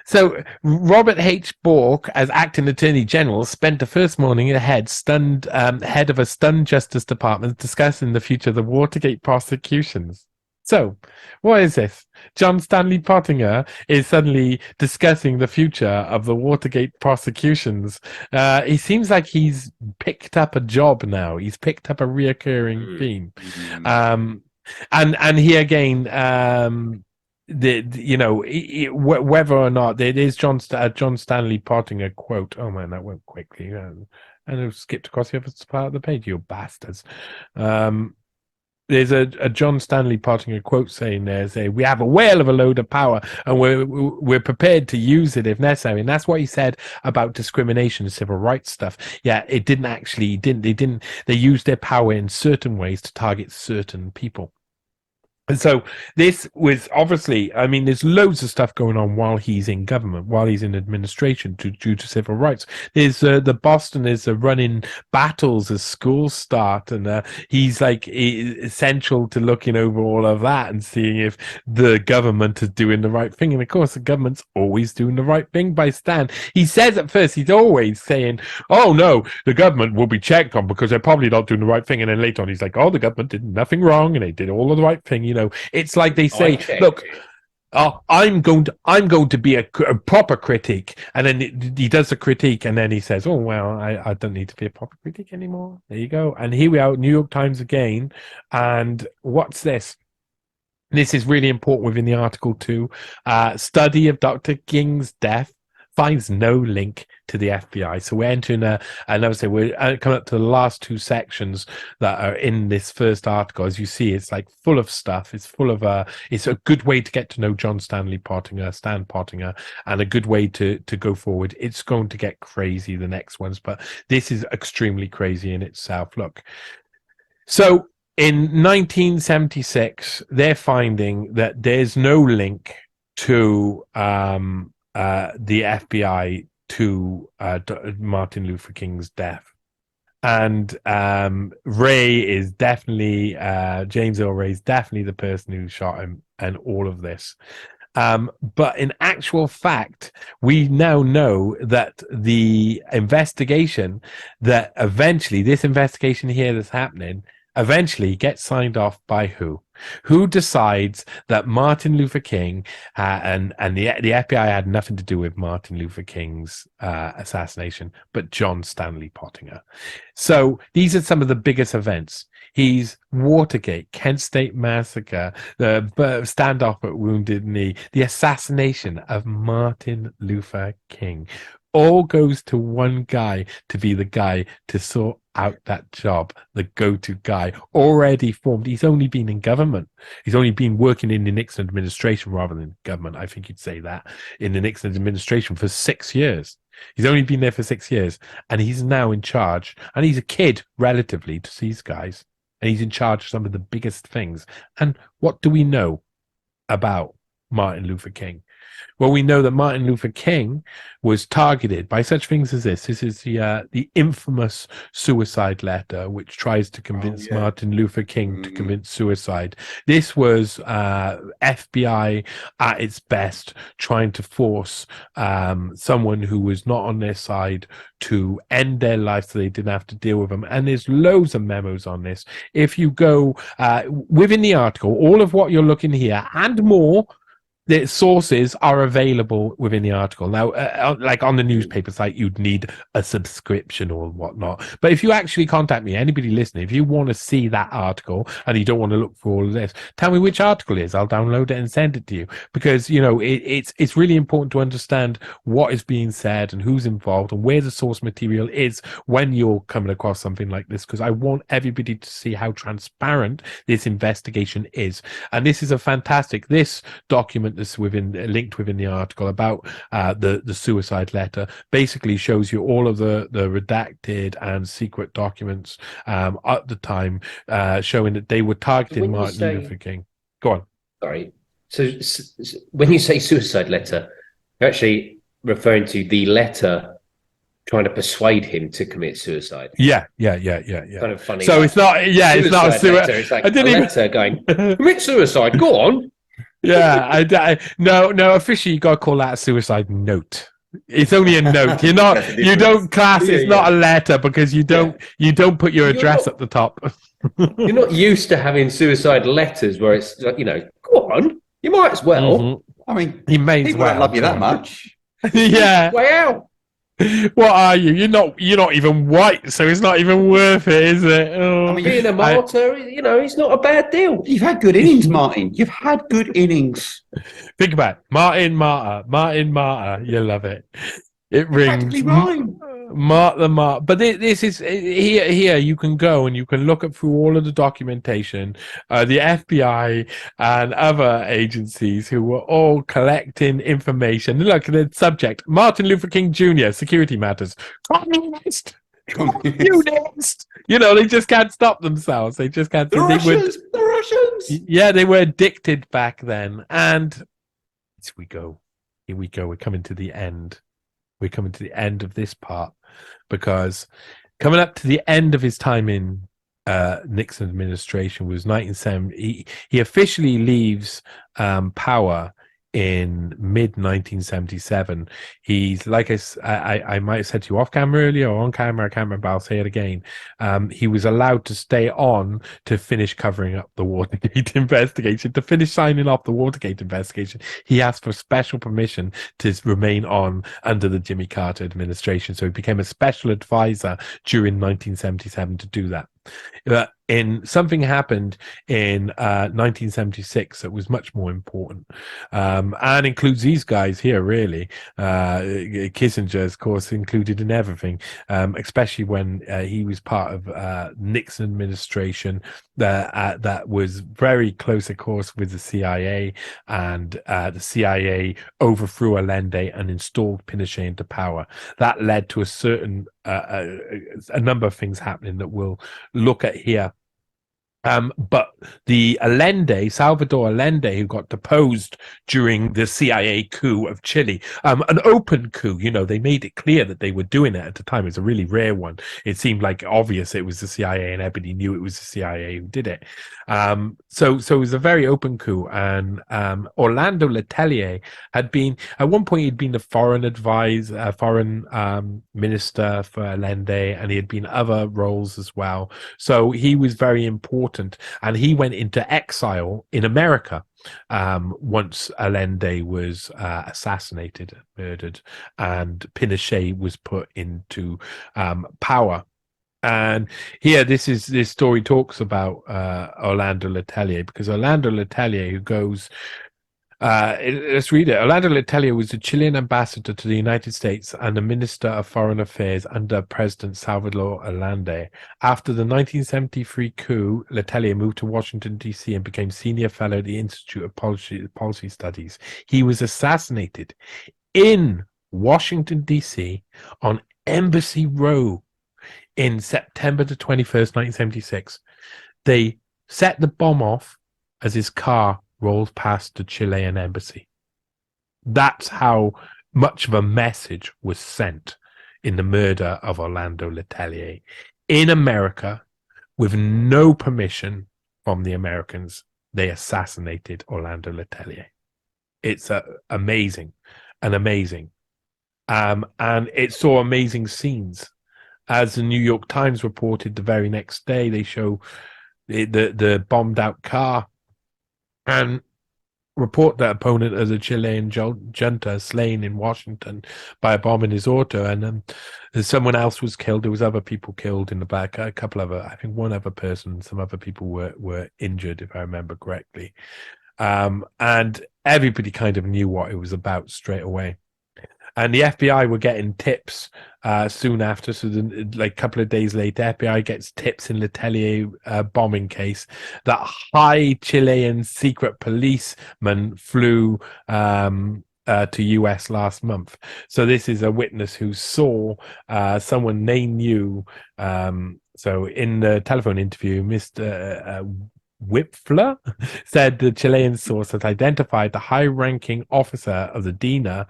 So Robert H. Bork, as acting attorney general, spent the first morning head of a stunned Justice Department discussing the future of the Watergate prosecutions. So, what is this? John Stanley Pottinger is suddenly discussing the future of the Watergate prosecutions. He seems like he's picked up a job now. He's picked up a reoccurring theme. And here again, whether or not it is John Stanley Pottinger quote. Oh man, that went quickly. And I've skipped across the other part of the page, you bastards. There's a John Stanley Pottinger quote saying we have a whale of a load of power and we're prepared to use it if necessary. And that's what he said about discrimination and civil rights stuff. Yeah, they used their power in certain ways to target certain people. And so this was obviously, I mean, there's loads of stuff going on while he's in government, while he's in administration due to civil rights. There's the Boston is running battles as schools start, and he's like essential to looking over all of that and seeing if the government is doing the right thing. And of course, the government's always doing the right thing by Stan. He says at first, he's always saying, oh no, the government will be checked on because they're probably not doing the right thing. And then later on, he's like, oh, the government did nothing wrong and they did all of the right thing. It's like they say, look, I'm going to be a proper critic, and then he does the critique, and then he says, oh well, I don't need to be a proper critic anymore. There you go. And here we are, New York Times again. And what's this? This is really important within the article too. Study of Dr. King's death finds no link to the FBI. So we're entering we're coming up to the last two sections that are in this first article. As you see, it's like full of stuff. It's full of it's a good way to get to know John Stanley Pottinger, Stan Pottinger, and a good way to go forward. It's going to get crazy, the next ones, but this is extremely crazy in itself. Look, so in 1976, they're finding that there's no link to the FBI to Martin Luther King's death. And Ray is definitely, James Earl Ray is definitely the person who shot him and all of this. But in actual fact, we now know that the investigation that eventually, this investigation here that's happening, eventually gets signed off by who? Who decides that Martin Luther King and the FBI had nothing to do with Martin Luther King's assassination, but John Stanley Pottinger. So these are some of the biggest events. He's Watergate, Kent State Massacre, the standoff at Wounded Knee, the assassination of Martin Luther King. All goes to one guy to be the guy to sort out that job, the go-to guy already formed. He's only been in government. He's only been working in the Nixon administration rather than government. I think you'd say that, in the Nixon administration for 6 years. He's only been there for 6 years, and he's now in charge. And he's a kid relatively to these guys, and he's in charge of some of the biggest things. And what do we know about Martin Luther King? Well, we know that Martin Luther King was targeted by such things as this. This is the infamous suicide letter, which tries to convince Martin Luther King to commit suicide. This was FBI at its best, trying to force someone who was not on their side to end their life so they didn't have to deal with them. And there's loads of memos on this. If you go within the article, all of what you're looking here and more the sources are available within the article. Now, like on the newspaper site, you'd need a subscription or whatnot. But if you actually contact me, anybody listening, if you want to see that article and you don't want to look for all of this, tell me which article it is. I'll download it and send it to you, because it's really important to understand what is being said and who's involved and where the source material is when you're coming across something like this, because I want everybody to see how transparent this investigation is. And this is a fantastic document that's linked within the article about the suicide letter basically shows you all of the redacted and secret documents at the time, showing that they were targeting Martin Luther King. Go on. Sorry. So when you say suicide letter, you're actually referring to the letter trying to persuade him to commit suicide. Yeah. Kind of funny. So it's not. Yeah, it's not a suicide letter. It's like a letter going commit suicide. Go on. Yeah, no. Officially, you got to call that a suicide note. It's only a note. You don't class. It's not a letter because you don't put your address at the top. You're not used to having suicide letters where it's like, go on, you might as well. Mm-hmm. I mean, he may people don't love you that much. Yeah. Way out. What are you? You're not even white, so it's not even worth it, is it? I mean, being a martyr, it's not a bad deal. You've had good innings, Martin. You've had good innings. Think about it. Martin Martyr. You love it. It rings. Mark. But this is here. You can go and you can look through all of the documentation. The FBI and other agencies who were all collecting information. Look at the subject: Martin Luther King Jr. Security matters. Communist. They just can't stop themselves. They just can't. The Russians. Yeah, they were addicted back then. And here we go. We're coming to the end. We're coming to the end of this part, because coming up to the end of his time in Nixon administration was 1970. He officially leaves power in mid-1977. He's, like I might have said to you off camera earlier or on camera, I can't remember, I'll say it again. He was allowed to stay on to finish covering up the Watergate investigation, to finish signing off the Watergate investigation. He asked for special permission to remain on under the Jimmy Carter administration. So he became a special advisor during 1977 to do that. Something happened in 1976 that was much more important, and includes these guys here, really. Kissinger, of course, included in everything, especially when he was part of Nixon administration that was very close, of course, with the CIA, and the CIA overthrew Allende and installed Pinochet into power. That led to a number of things happening that we'll look at here. But the Salvador Allende, who got deposed during the CIA coup of Chile, an open coup, they made it clear that they were doing it at the time. It's a really rare one. It seemed like obvious it was the CIA, and everybody knew it was the CIA who did it. So it was a very open coup, and Orlando Letelier had been, at one point, he'd been the foreign minister for Allende, and he had been other roles as well. So he was very important, and he went into exile in America once Allende was assassinated, murdered, and Pinochet was put into power. And here, this story talks about Orlando Letelier, because Orlando Letelier, who goes, let's read it. Orlando Letelier was the Chilean ambassador to the United States and the Minister of Foreign Affairs under President Salvador Allende. After the 1973 coup, Letelier moved to Washington, D.C. and became senior fellow at the Institute of Policy Studies. He was assassinated in Washington, D.C. on Embassy Row in September the 21st, 1976. They set the bomb off as his car rolled past the Chilean embassy. That's how much of a message was sent in the murder of Orlando Letelier in America. With no permission from the Americans, they assassinated Orlando Letelier. It's amazing. And it saw amazing scenes. As the New York Times reported the very next day, they show the bombed out car. And report that opponent of the Chilean junta slain in Washington by a bomb in his auto, and someone else was killed. There was other people killed in the back. A couple of, I think, one other person. Some other people were injured, if I remember correctly. And everybody kind of knew what it was about straight away. And the FBI were getting tips soon after. So, like a couple of days later, FBI gets tips in Letelier bombing case that high Chilean secret policeman flew to US last month. So this is a witness who saw someone they knew. So in the telephone interview, Mr. Wipfler said the Chilean source had identified the high-ranking officer of the DINA.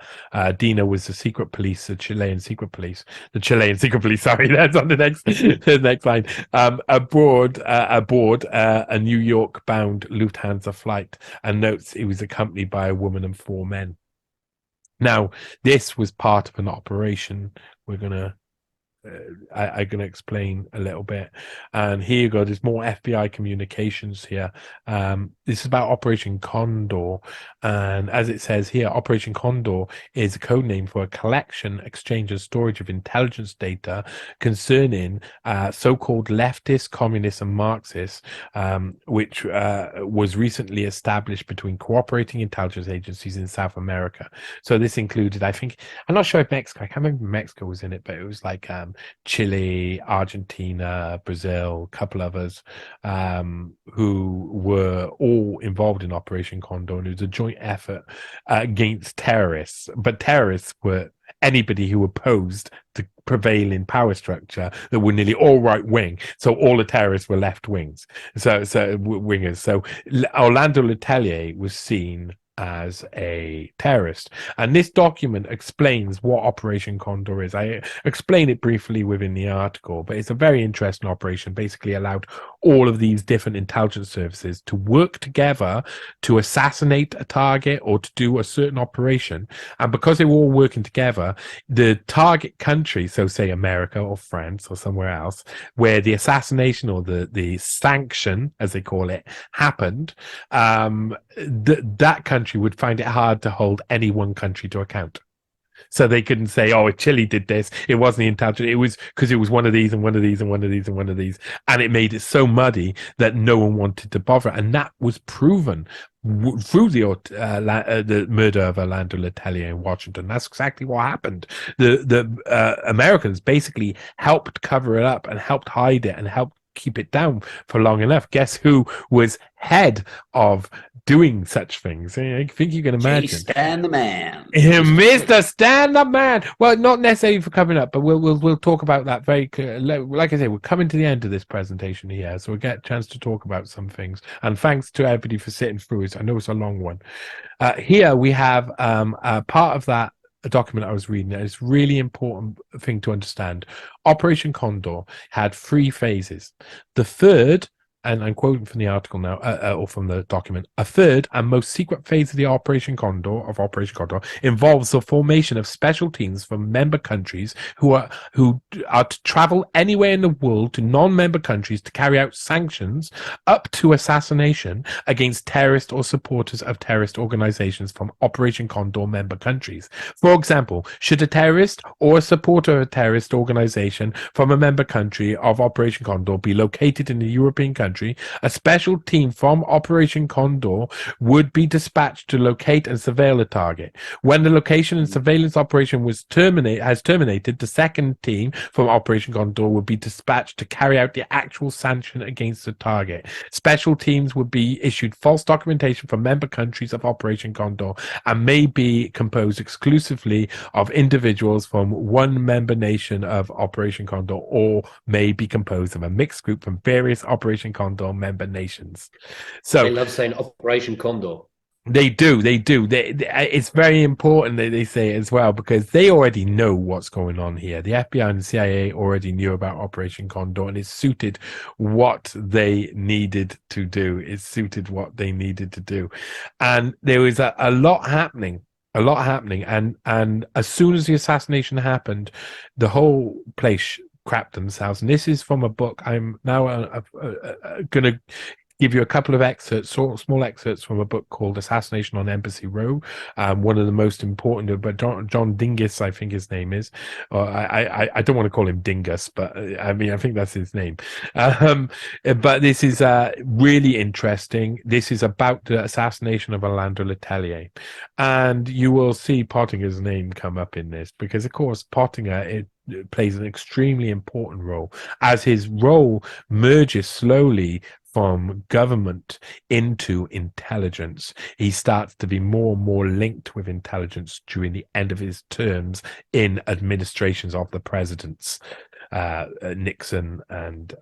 DINA was the secret police, the Chilean secret police. Sorry, that's on the next line. Aboard a New York-bound Lufthansa flight, and notes he was accompanied by a woman and 4 men. Now, this was part of an operation. We're gonna. I'm going to explain a little bit. And here you go. There's more FBI communications here. This is about Operation Condor. And as it says here, Operation Condor is a code name for a collection, exchange, and storage of intelligence data concerning so-called leftist, communists, and Marxists, which was recently established between cooperating intelligence agencies in South America. So this included, I think, I'm not sure if Mexico, I can't remember if Mexico was in it, but it was like Chile, Argentina, Brazil, a couple others who were all involved in Operation Condor, and it was a joint effort against terrorists. But terrorists were anybody who opposed the prevailing power structure that were nearly all right wing. So all the terrorists were left wings. So wingers. So Orlando Letelier was seen as a terrorist, and this document explains what Operation Condor is. I explain it briefly within the article, but it's a very interesting operation. Basically allowed all of these different intelligence services to work together to assassinate a target or to do a certain operation, and because they were all working together, the target country, so say America or France or somewhere else where the assassination or the sanction, as they call it, happened, that country would find it hard to hold any one country to account. So they couldn't say, oh, if Chile did this, it wasn't the intelligence. It was because it was one of these and one of these and one of these and one of these. And it made it so muddy that no one wanted to bother. And that was proven through the murder of Orlando Letelier in Washington. That's exactly what happened. The Americans basically helped cover it up and helped hide it and helped keep it down for long enough. Guess who was head of doing such things? I think you can imagine. Stan the man. Mr. Stan the man. Well, not necessarily for coming up, but we'll talk about that very clearly. Like I say, we're coming to the end of this presentation here, so we'll get a chance to talk about some things. And thanks to everybody for sitting through it. I know it's a long one. Here we have a part of that document I was reading. It's a really important thing to understand. Operation Condor had 3 phases. The third, and I'm quoting from the article now, or from the document, a third and most secret phase of the Operation Condor involves the formation of special teams from member countries who are to travel anywhere in the world to non-member countries to carry out sanctions up to assassination against terrorists or supporters of terrorist organizations from Operation Condor member countries. For example, should a terrorist or a supporter of a terrorist organization from a member country of Operation Condor be located in a European country, a special team from Operation Condor would be dispatched to locate and surveil the target. When the location and surveillance operation has terminated, the second team from Operation Condor would be dispatched to carry out the actual sanction against the target. Special teams would be issued false documentation from member countries of Operation Condor and may be composed exclusively of individuals from one member nation of Operation Condor, or may be composed of a mixed group from various Operation Condor member nations. So they love saying Operation Condor. They do. It's very important that they say it as well, because they already know what's going on here. The FBI and the CIA already knew about Operation Condor, and it suited what they needed to do. And there was a lot happening. And as soon as the assassination happened, the whole place crapped themselves. And this is from a book I'm now going to give you a couple of excerpts, small excerpts from a book called Assassination on Embassy Row. One of the most important, but John Dingus, I think his name is. I don't want to call him Dingus, but I mean, I think that's his name. But this is really interesting. This is about the assassination of Orlando Letelier. And you will see Pottinger's name come up in this because, of course, Pottinger plays an extremely important role as his role merges slowly from government into intelligence. He starts to be more and more linked with intelligence during the end of his terms in administrations of the presidents, Nixon and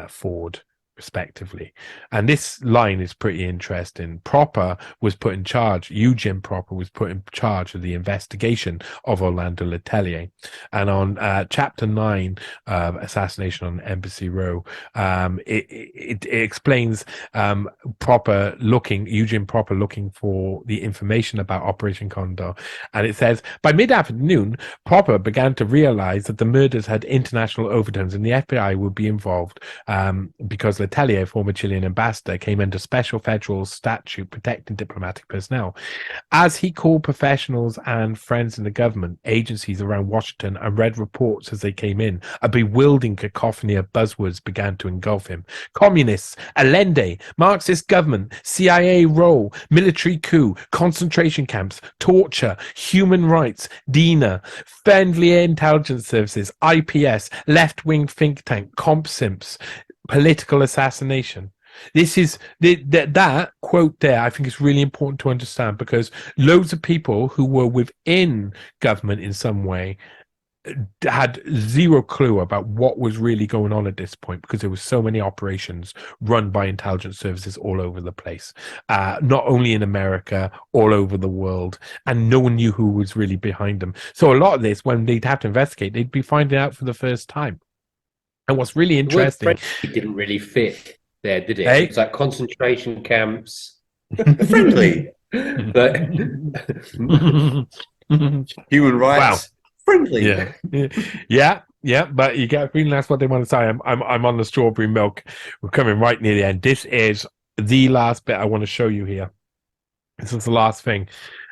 Ford, respectively. And this line is pretty interesting. Eugene Proper was put in charge of the investigation of Orlando Letelier. And on chapter 9 of Assassination on Embassy Row, it explains Eugene Proper looking for the information about Operation Condor. And it says, by mid-afternoon, Proper began to realize that the murders had international overtones and the FBI would be involved because Letelier, former Chilean ambassador, came under special federal statute protecting diplomatic personnel. As he called professionals and friends in the government agencies around Washington and read reports as they came in, a bewildering cacophony of buzzwords began to engulf him. Communists, Allende, Marxist government, CIA role, military coup, concentration camps, torture, human rights, DINA, friendly intelligence services, IPS, left-wing think tank, comp simps, political assassination. This is that quote there. I think is really important to understand because loads of people who were within government in some way had zero clue about what was really going on at this point because there were so many operations run by intelligence services all over the place, not only in America, all over the world, and no one knew who was really behind them. So a lot of this, when they'd have to investigate, they'd be finding out for the first time. And what's really interesting, it didn't really fit there, did it? Hey? It's like concentration camps, Friendly. but Human rights. Friendly. Yeah. But you get a feeling that's what they want to say. I'm on the strawberry milk. We're coming right near the end. This is the last bit I want to show you here. This is the last thing.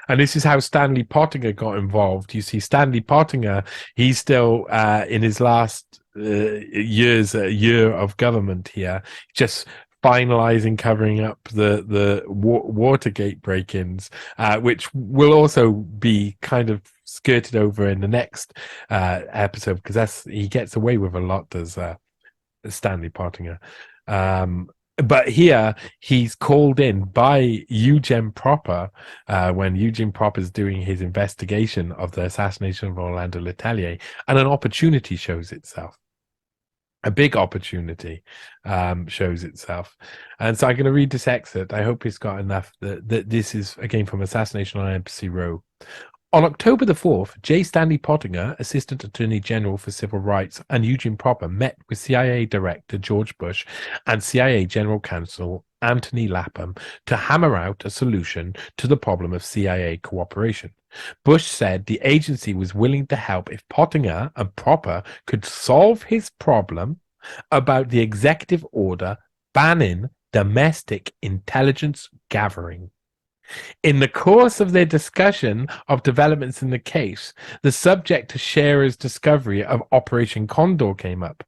And this is how Stanley Pottinger got involved. You see, Stanley Pottinger, he's still in his last year of government here, just finalizing covering up the Watergate break-ins, which will also be kind of skirted over in the next episode because he gets away with a lot, does Stanley Pottinger. But here he's called in by Eugene Proper when Eugene Proper is doing his investigation of the assassination of Orlando Letelier, and an opportunity shows itself. A big opportunity shows itself. And so I'm going to read this excerpt. I hope it's got enough. That this is, again, from Assassination on Embassy Row. On October the 4th, J. Stanley Pottinger, Assistant Attorney General for Civil Rights, and Eugene Proper met with CIA Director George Bush and CIA General Counsel Anthony Lapham to hammer out a solution to the problem of CIA cooperation. Bush said the agency was willing to help if Pottinger and Proper could solve his problem about the executive order banning domestic intelligence gathering. In the course of their discussion of developments in the case, the subject to Scherer's discovery of Operation Condor came up.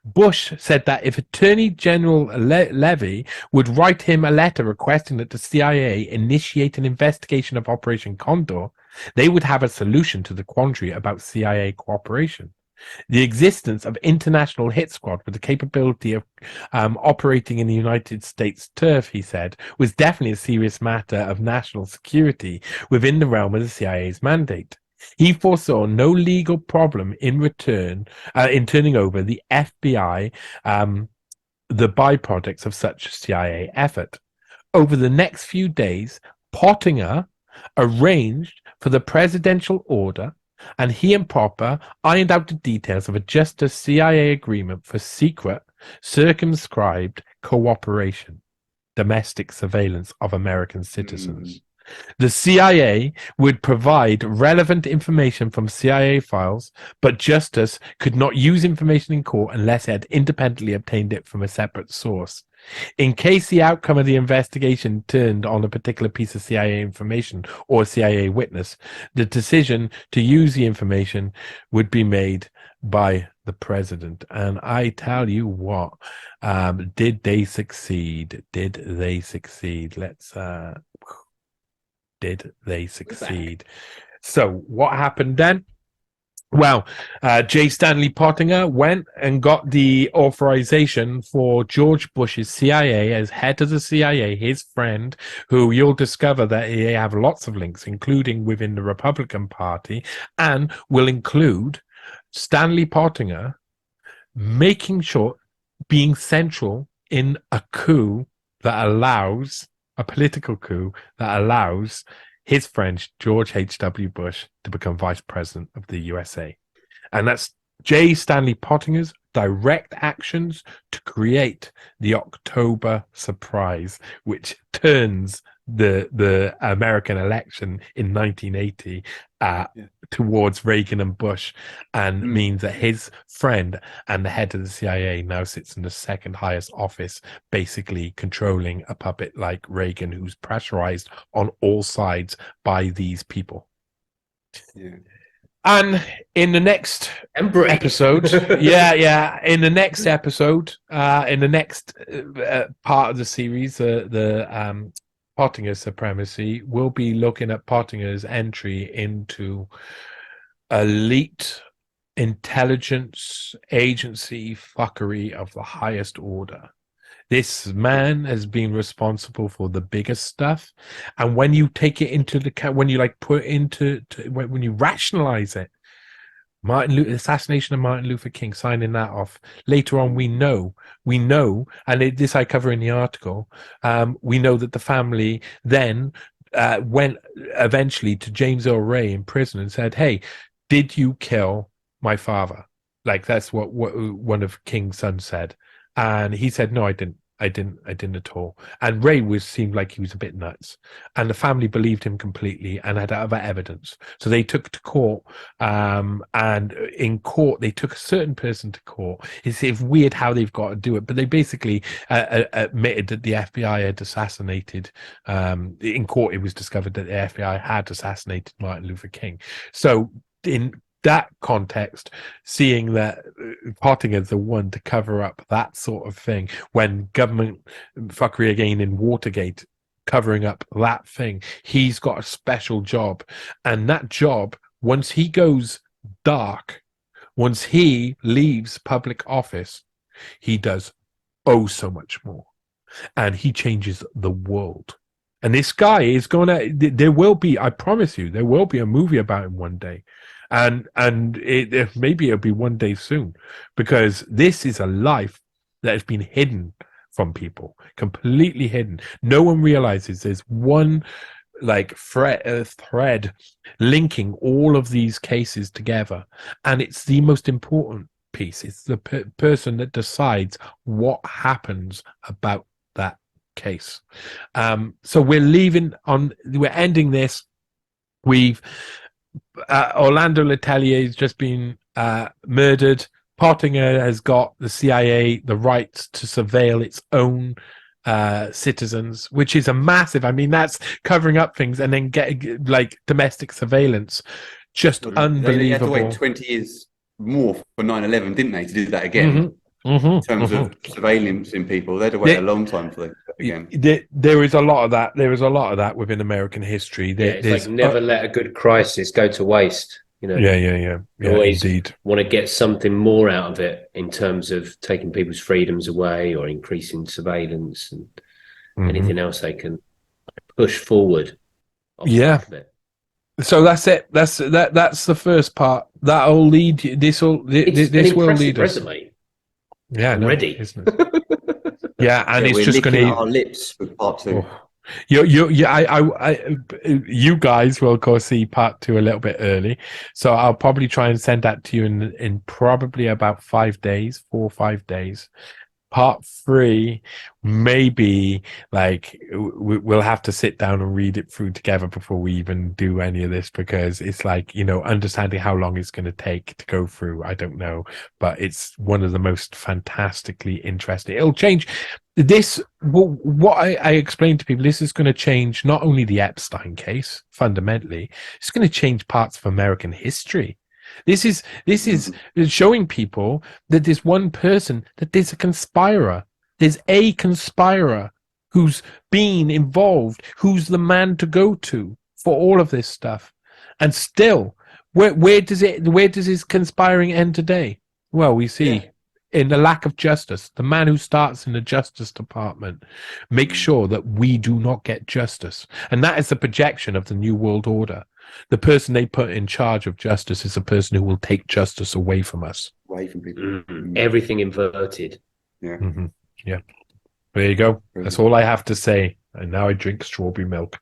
Bush said that if Attorney General Levy would write him a letter requesting that the CIA initiate an investigation of Operation Condor, they would have a solution to the quandary about CIA cooperation. The existence of international hit squad with the capability of operating in the United States turf, he said, was definitely a serious matter of national security within the realm of the CIA's mandate. He foresaw no legal problem in turning over the FBI, the byproducts of such CIA effort. Over the next few days, Pottinger arranged for the presidential order, and he and Proper ironed out the details of a just CIA agreement for secret, circumscribed cooperation, domestic surveillance of American citizens. The CIA would provide relevant information from CIA files, but Justice could not use information in court unless it had independently obtained it from a separate source. In case the outcome of the investigation turned on a particular piece of CIA information or a CIA witness, the decision to use the information would be made by the president. And I tell you what, did they succeed? Did they succeed? Did they succeed? So what happened then? Well, J. Stanley Pottinger went and got the authorization for George Bush's CIA as head of the CIA, his friend, who you'll discover that they have lots of links, including within the Republican Party, and will include Stanley Pottinger making sure, being central in a coup that allows, a political coup that allows his friend George H.W. Bush to become vice president of the USA. And that's J. Stanley Pottinger's direct actions to create the October surprise, which turns the American election in 1980 towards Reagan and Bush, and means that his friend and the head of the CIA now sits in the second highest office, basically controlling a puppet like Reagan, who's pressurized on all sides by these people. Yeah. And in the next episode, in the next episode, in the next part of the series, the Pottinger supremacy, we'll be looking at Pottinger's entry into elite intelligence agency fuckery of the highest order. This man has been responsible for the biggest stuff, and when you take it into the when you put it into when you rationalize it, assassination of Martin Luther King, signing that off. Later on, we know, and this I cover in the article. We know that the family then went eventually to James Earl Ray in prison and said, "Hey, did you kill my father?" Like that's what one of King's sons said. And he said, "No, I didn't at all." And Ray seemed like he was a bit nuts. And the family believed him completely and had other evidence. So they took to court. And in court, they took a certain person to court. It's weird how they've got to do it. But they basically admitted that the FBI had assassinated. In court, it was discovered that the FBI had assassinated Martin Luther King. So in that context, seeing that Pottinger's the one to cover up that sort of thing, when government fuckery again in Watergate, covering up that thing, he's got a special job. And that job, once he goes dark, once he leaves public office, he does so much more. And he changes the world. And this guy is there will be, I promise you, there will be a movie about him one day. And maybe it'll be one day soon, because this is a life that has been hidden from people, completely hidden. No one realizes there's one thread linking all of these cases together, and it's the most important piece. It's the person that decides what happens about that case. So we're ending this. Orlando Letelier has just been murdered. Pottinger has got the CIA the rights to surveil its own citizens, which is a massive. I mean, that's covering up things and then getting domestic surveillance. Just unbelievable. They had to wait 20 years more for 9/11, didn't they, to do that again? In terms of surveillance people, they had to wait a long time for that again. There is a lot of that. There is a lot of that within American history. It's never let a good crisis go to waste. Yeah. Always indeed. Want to get something more out of it in terms of taking people's freedoms away or increasing surveillance and anything else they can push forward. Yeah. So that's it. That's the first part. That'll lead you. This will lead us. Resume. Yeah, already. Isn't it? Yeah, and it's we're just going to our lips with part 2. You guys will of course see part 2 a little bit early, so I'll probably try and send that to you in probably about 4 or 5 days. part 3, maybe like we'll have to sit down and read it through together before we even do any of this, because it's like, you know, understanding how long it's going to take to go through, I don't know, but it's one of the most fantastically interesting. It'll change this. What I explained to people, this is going to change not only the Epstein case fundamentally, it's going to change parts of American history. This is showing people that there's one person, that there's a conspirer. There's a conspirer who's been involved, who's the man to go to for all of this stuff. And still, where does his conspiring end today? Well, we see in the lack of justice. The man who starts in the Justice Department makes sure that we do not get justice. And that is the projection of the New World Order. The person they put in charge of justice is a person who will take justice away from us. Away from people. Everything inverted. Yeah. Mm-hmm. Yeah. There you go. That's all I have to say. And now I drink strawberry milk.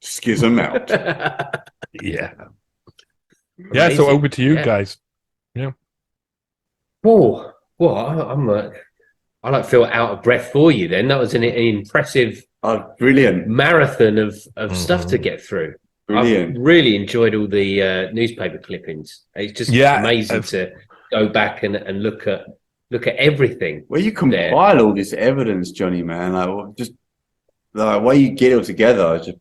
Schism out. Yeah. Yeah, so over to you guys. Yeah. Whoa. Well, I feel out of breath for you then. That was an impressive brilliant marathon of stuff to get through. Brilliant. I've really enjoyed all the newspaper clippings. It's just amazing to go back and look at everything. Well, you compile all this evidence, Johnny, man. Like, just the way you get it all together, just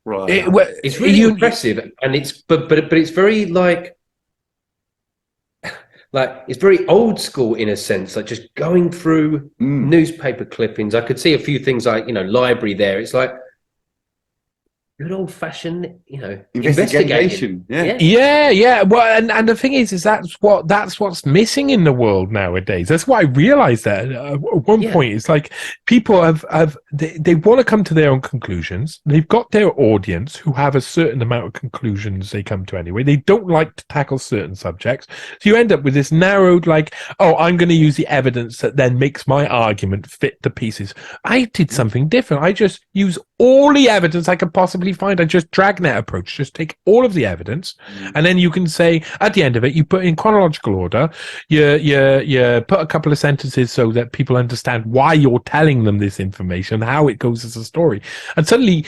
right. It's really impressive, and it's but it's very like it's very old school in a sense, like just going through newspaper clippings. I could see a few things like, library there. It's like good old fashioned, investigation. Yeah. Well, and the thing is that's what's missing in the world nowadays. That's what I realized that at one point. It's like people they want to come to their own conclusions. They've got their audience who have a certain amount of conclusions they come to anyway. They don't like to tackle certain subjects. So you end up with this narrowed, I'm going to use the evidence that then makes my argument fit the pieces. I did something different. I just use all the evidence I could possibly find. I just dragnet approach, just take all of the evidence, and then you can say at the end of it, you put in chronological order, you put a couple of sentences so that people understand why you're telling them this information, how it goes as a story. And suddenly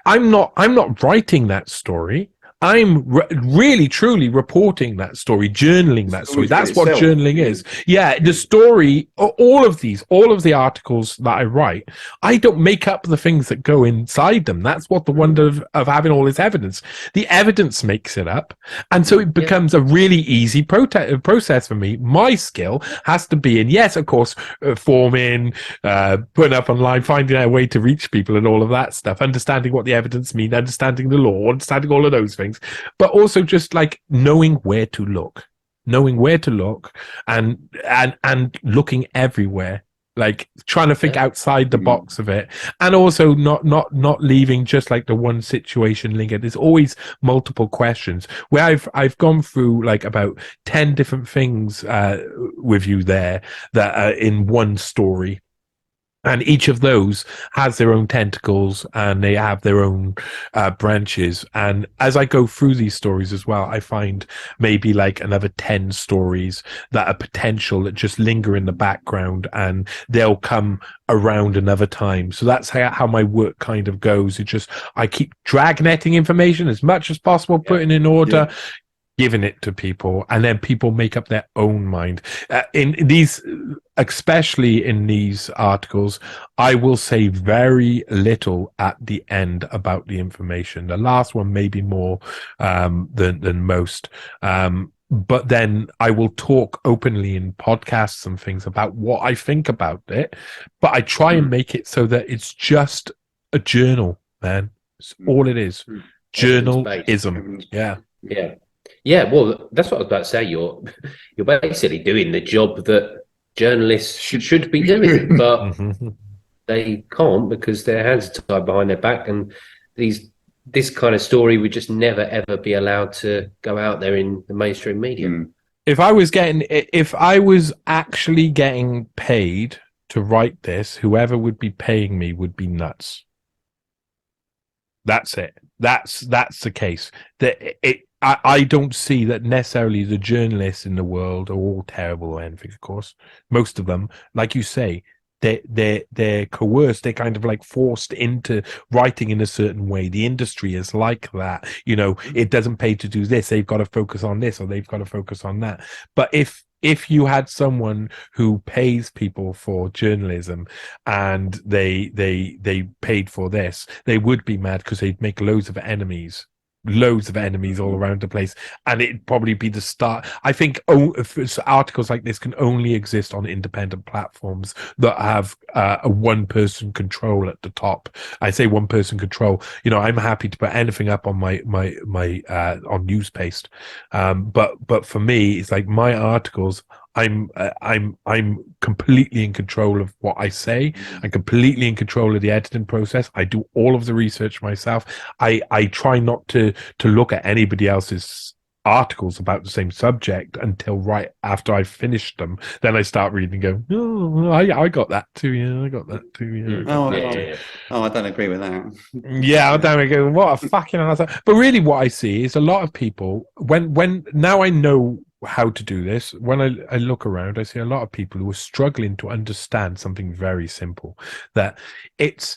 I'm not writing that story. I'm really, truly reporting that story, journaling that story. That's what journaling is. Yeah, the story, all of the articles that I write, I don't make up the things that go inside them. That's what the wonder of having all this evidence. The evidence makes it up. And so it becomes a really easy process for me. My skill has to be in, yes, of course, forming, putting up online, finding out a way to reach people and all of that stuff, understanding what the evidence means, understanding the law, understanding all of those things. But also just knowing where to look and looking everywhere, trying to think outside the box of it, and also not leaving just the one situation linger. There's always multiple questions where I've gone through about 10 different things with you there that are in one story. And each of those has their own tentacles and they have their own branches. And as I go through these stories as well, I find maybe another 10 stories that are potential that just linger in the background and they'll come around another time. So that's how my work kind of goes. I keep dragnetting information as much as possible, putting in order, giving it to people, and then people make up their own mind. Especially in these articles, I will say very little at the end about the information. The last one maybe more than most. But then I will talk openly in podcasts and things about what I think about it. But I try and make it so that it's just a journal, man. It's all it is. Journalism. Yeah. Yeah, well, that's what I was about to say. You're basically doing the job that journalists should be doing, but they can't because their hands are tied behind their back, and this kind of story would just never ever be allowed to go out there in the mainstream media. If I was actually getting paid to write this, whoever would be paying me would be nuts. That's it. That's the case. I don't see that necessarily the journalists in the world are all terrible or anything, of course. Most of them, like you say, they're coerced, they're kind of like forced into writing in a certain way. The industry is like that. It doesn't pay to do this, they've got to focus on this, or they've got to focus on that. But if you had someone who pays people for journalism and they paid for this, they would be mad because they'd make loads of enemies all around the place, and it'd probably be the start. I think articles like this can only exist on independent platforms that have a one-person control at the top. I say one-person control. I'm happy to put anything up on my on NEWSPASTE, but for me, it's like my articles. I'm completely in control of what I say. I'm completely in control of the editing process. I do all of the research myself. I try not to look at anybody else's articles about the same subject until right after I've finished them. Then I start reading and go, oh, I got that too. Yeah, I got that too. Yeah. I don't agree with that. Yeah, I don't go, what a fucking answer. But really what I see is a lot of people, when now I know how to do this, when I look around, I see a lot of people who are struggling to understand something very simple, that it's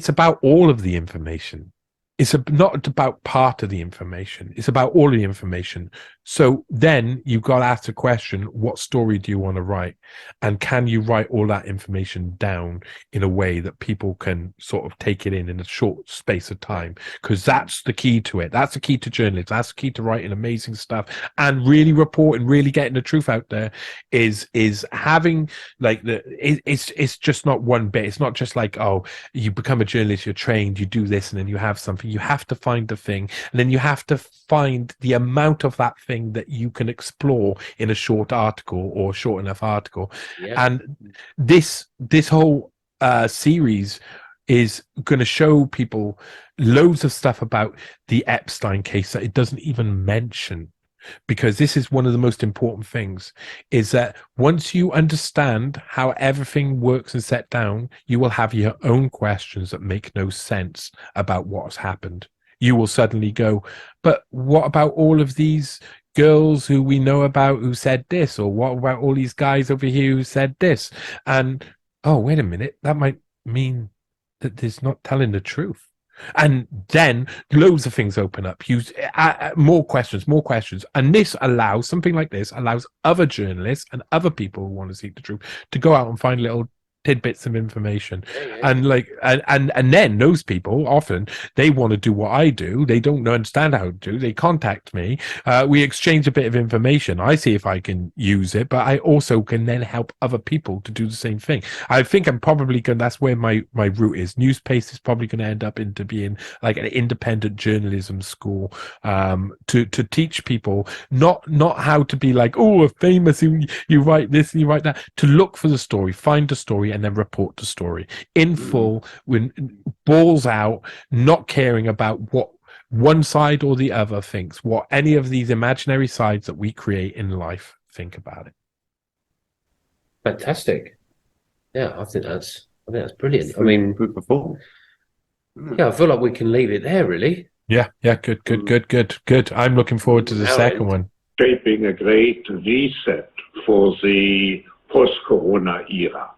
about all of the information. It's not about part of the information. It's about all of the information. So then you've got to ask the question, what story do you want to write? And can you write all that information down in a way that people can sort of take it in a short space of time? Because that's the key to it. That's the key to journalism. That's the key to writing amazing stuff and really reporting, really getting the truth out there, is having like it's just not one bit. It's not just like, oh, you become a journalist, you're trained, you do this, and then you have something. You have to find the thing, and then you have to find the amount of that thing that you can explore in a short article or short enough article. Yeah. And this whole series is going to show people loads of stuff about the Epstein case that it doesn't even mention, because this is one of the most important things, is that once you understand how everything works and set down, you will have your own questions that make no sense about what has happened. You will suddenly go, but what about all of these girls who we know about who said this? Or what about all these guys over here who said this? And, oh, wait a minute, that might mean that there's not telling the truth. And then loads of things open up. More questions. And this allows, something like this allows other journalists and other people who want to seek the truth to go out and find little tidbits of information. And like and then those people often, they want to do what I do. They don't understand how to do. They contact me, we exchange a bit of information. I see if I can use it, but I also can then help other people to do the same thing. I think I'm probably going, that's where my route is. NEWSPASTE is probably going to end up into being like an independent journalism school, to teach people not how to be like, oh, a famous, you write this, you write that, to look for the story, find the story, and then report the story in full, when balls out, not caring about what one side or the other thinks, what any of these imaginary sides that we create in life think about it. Fantastic. Yeah, I think that's brilliant. I mean, yeah, I feel like we can leave it there, really. Yeah, good. I'm looking forward to the second one. Shaping a great reset for the post-corona era.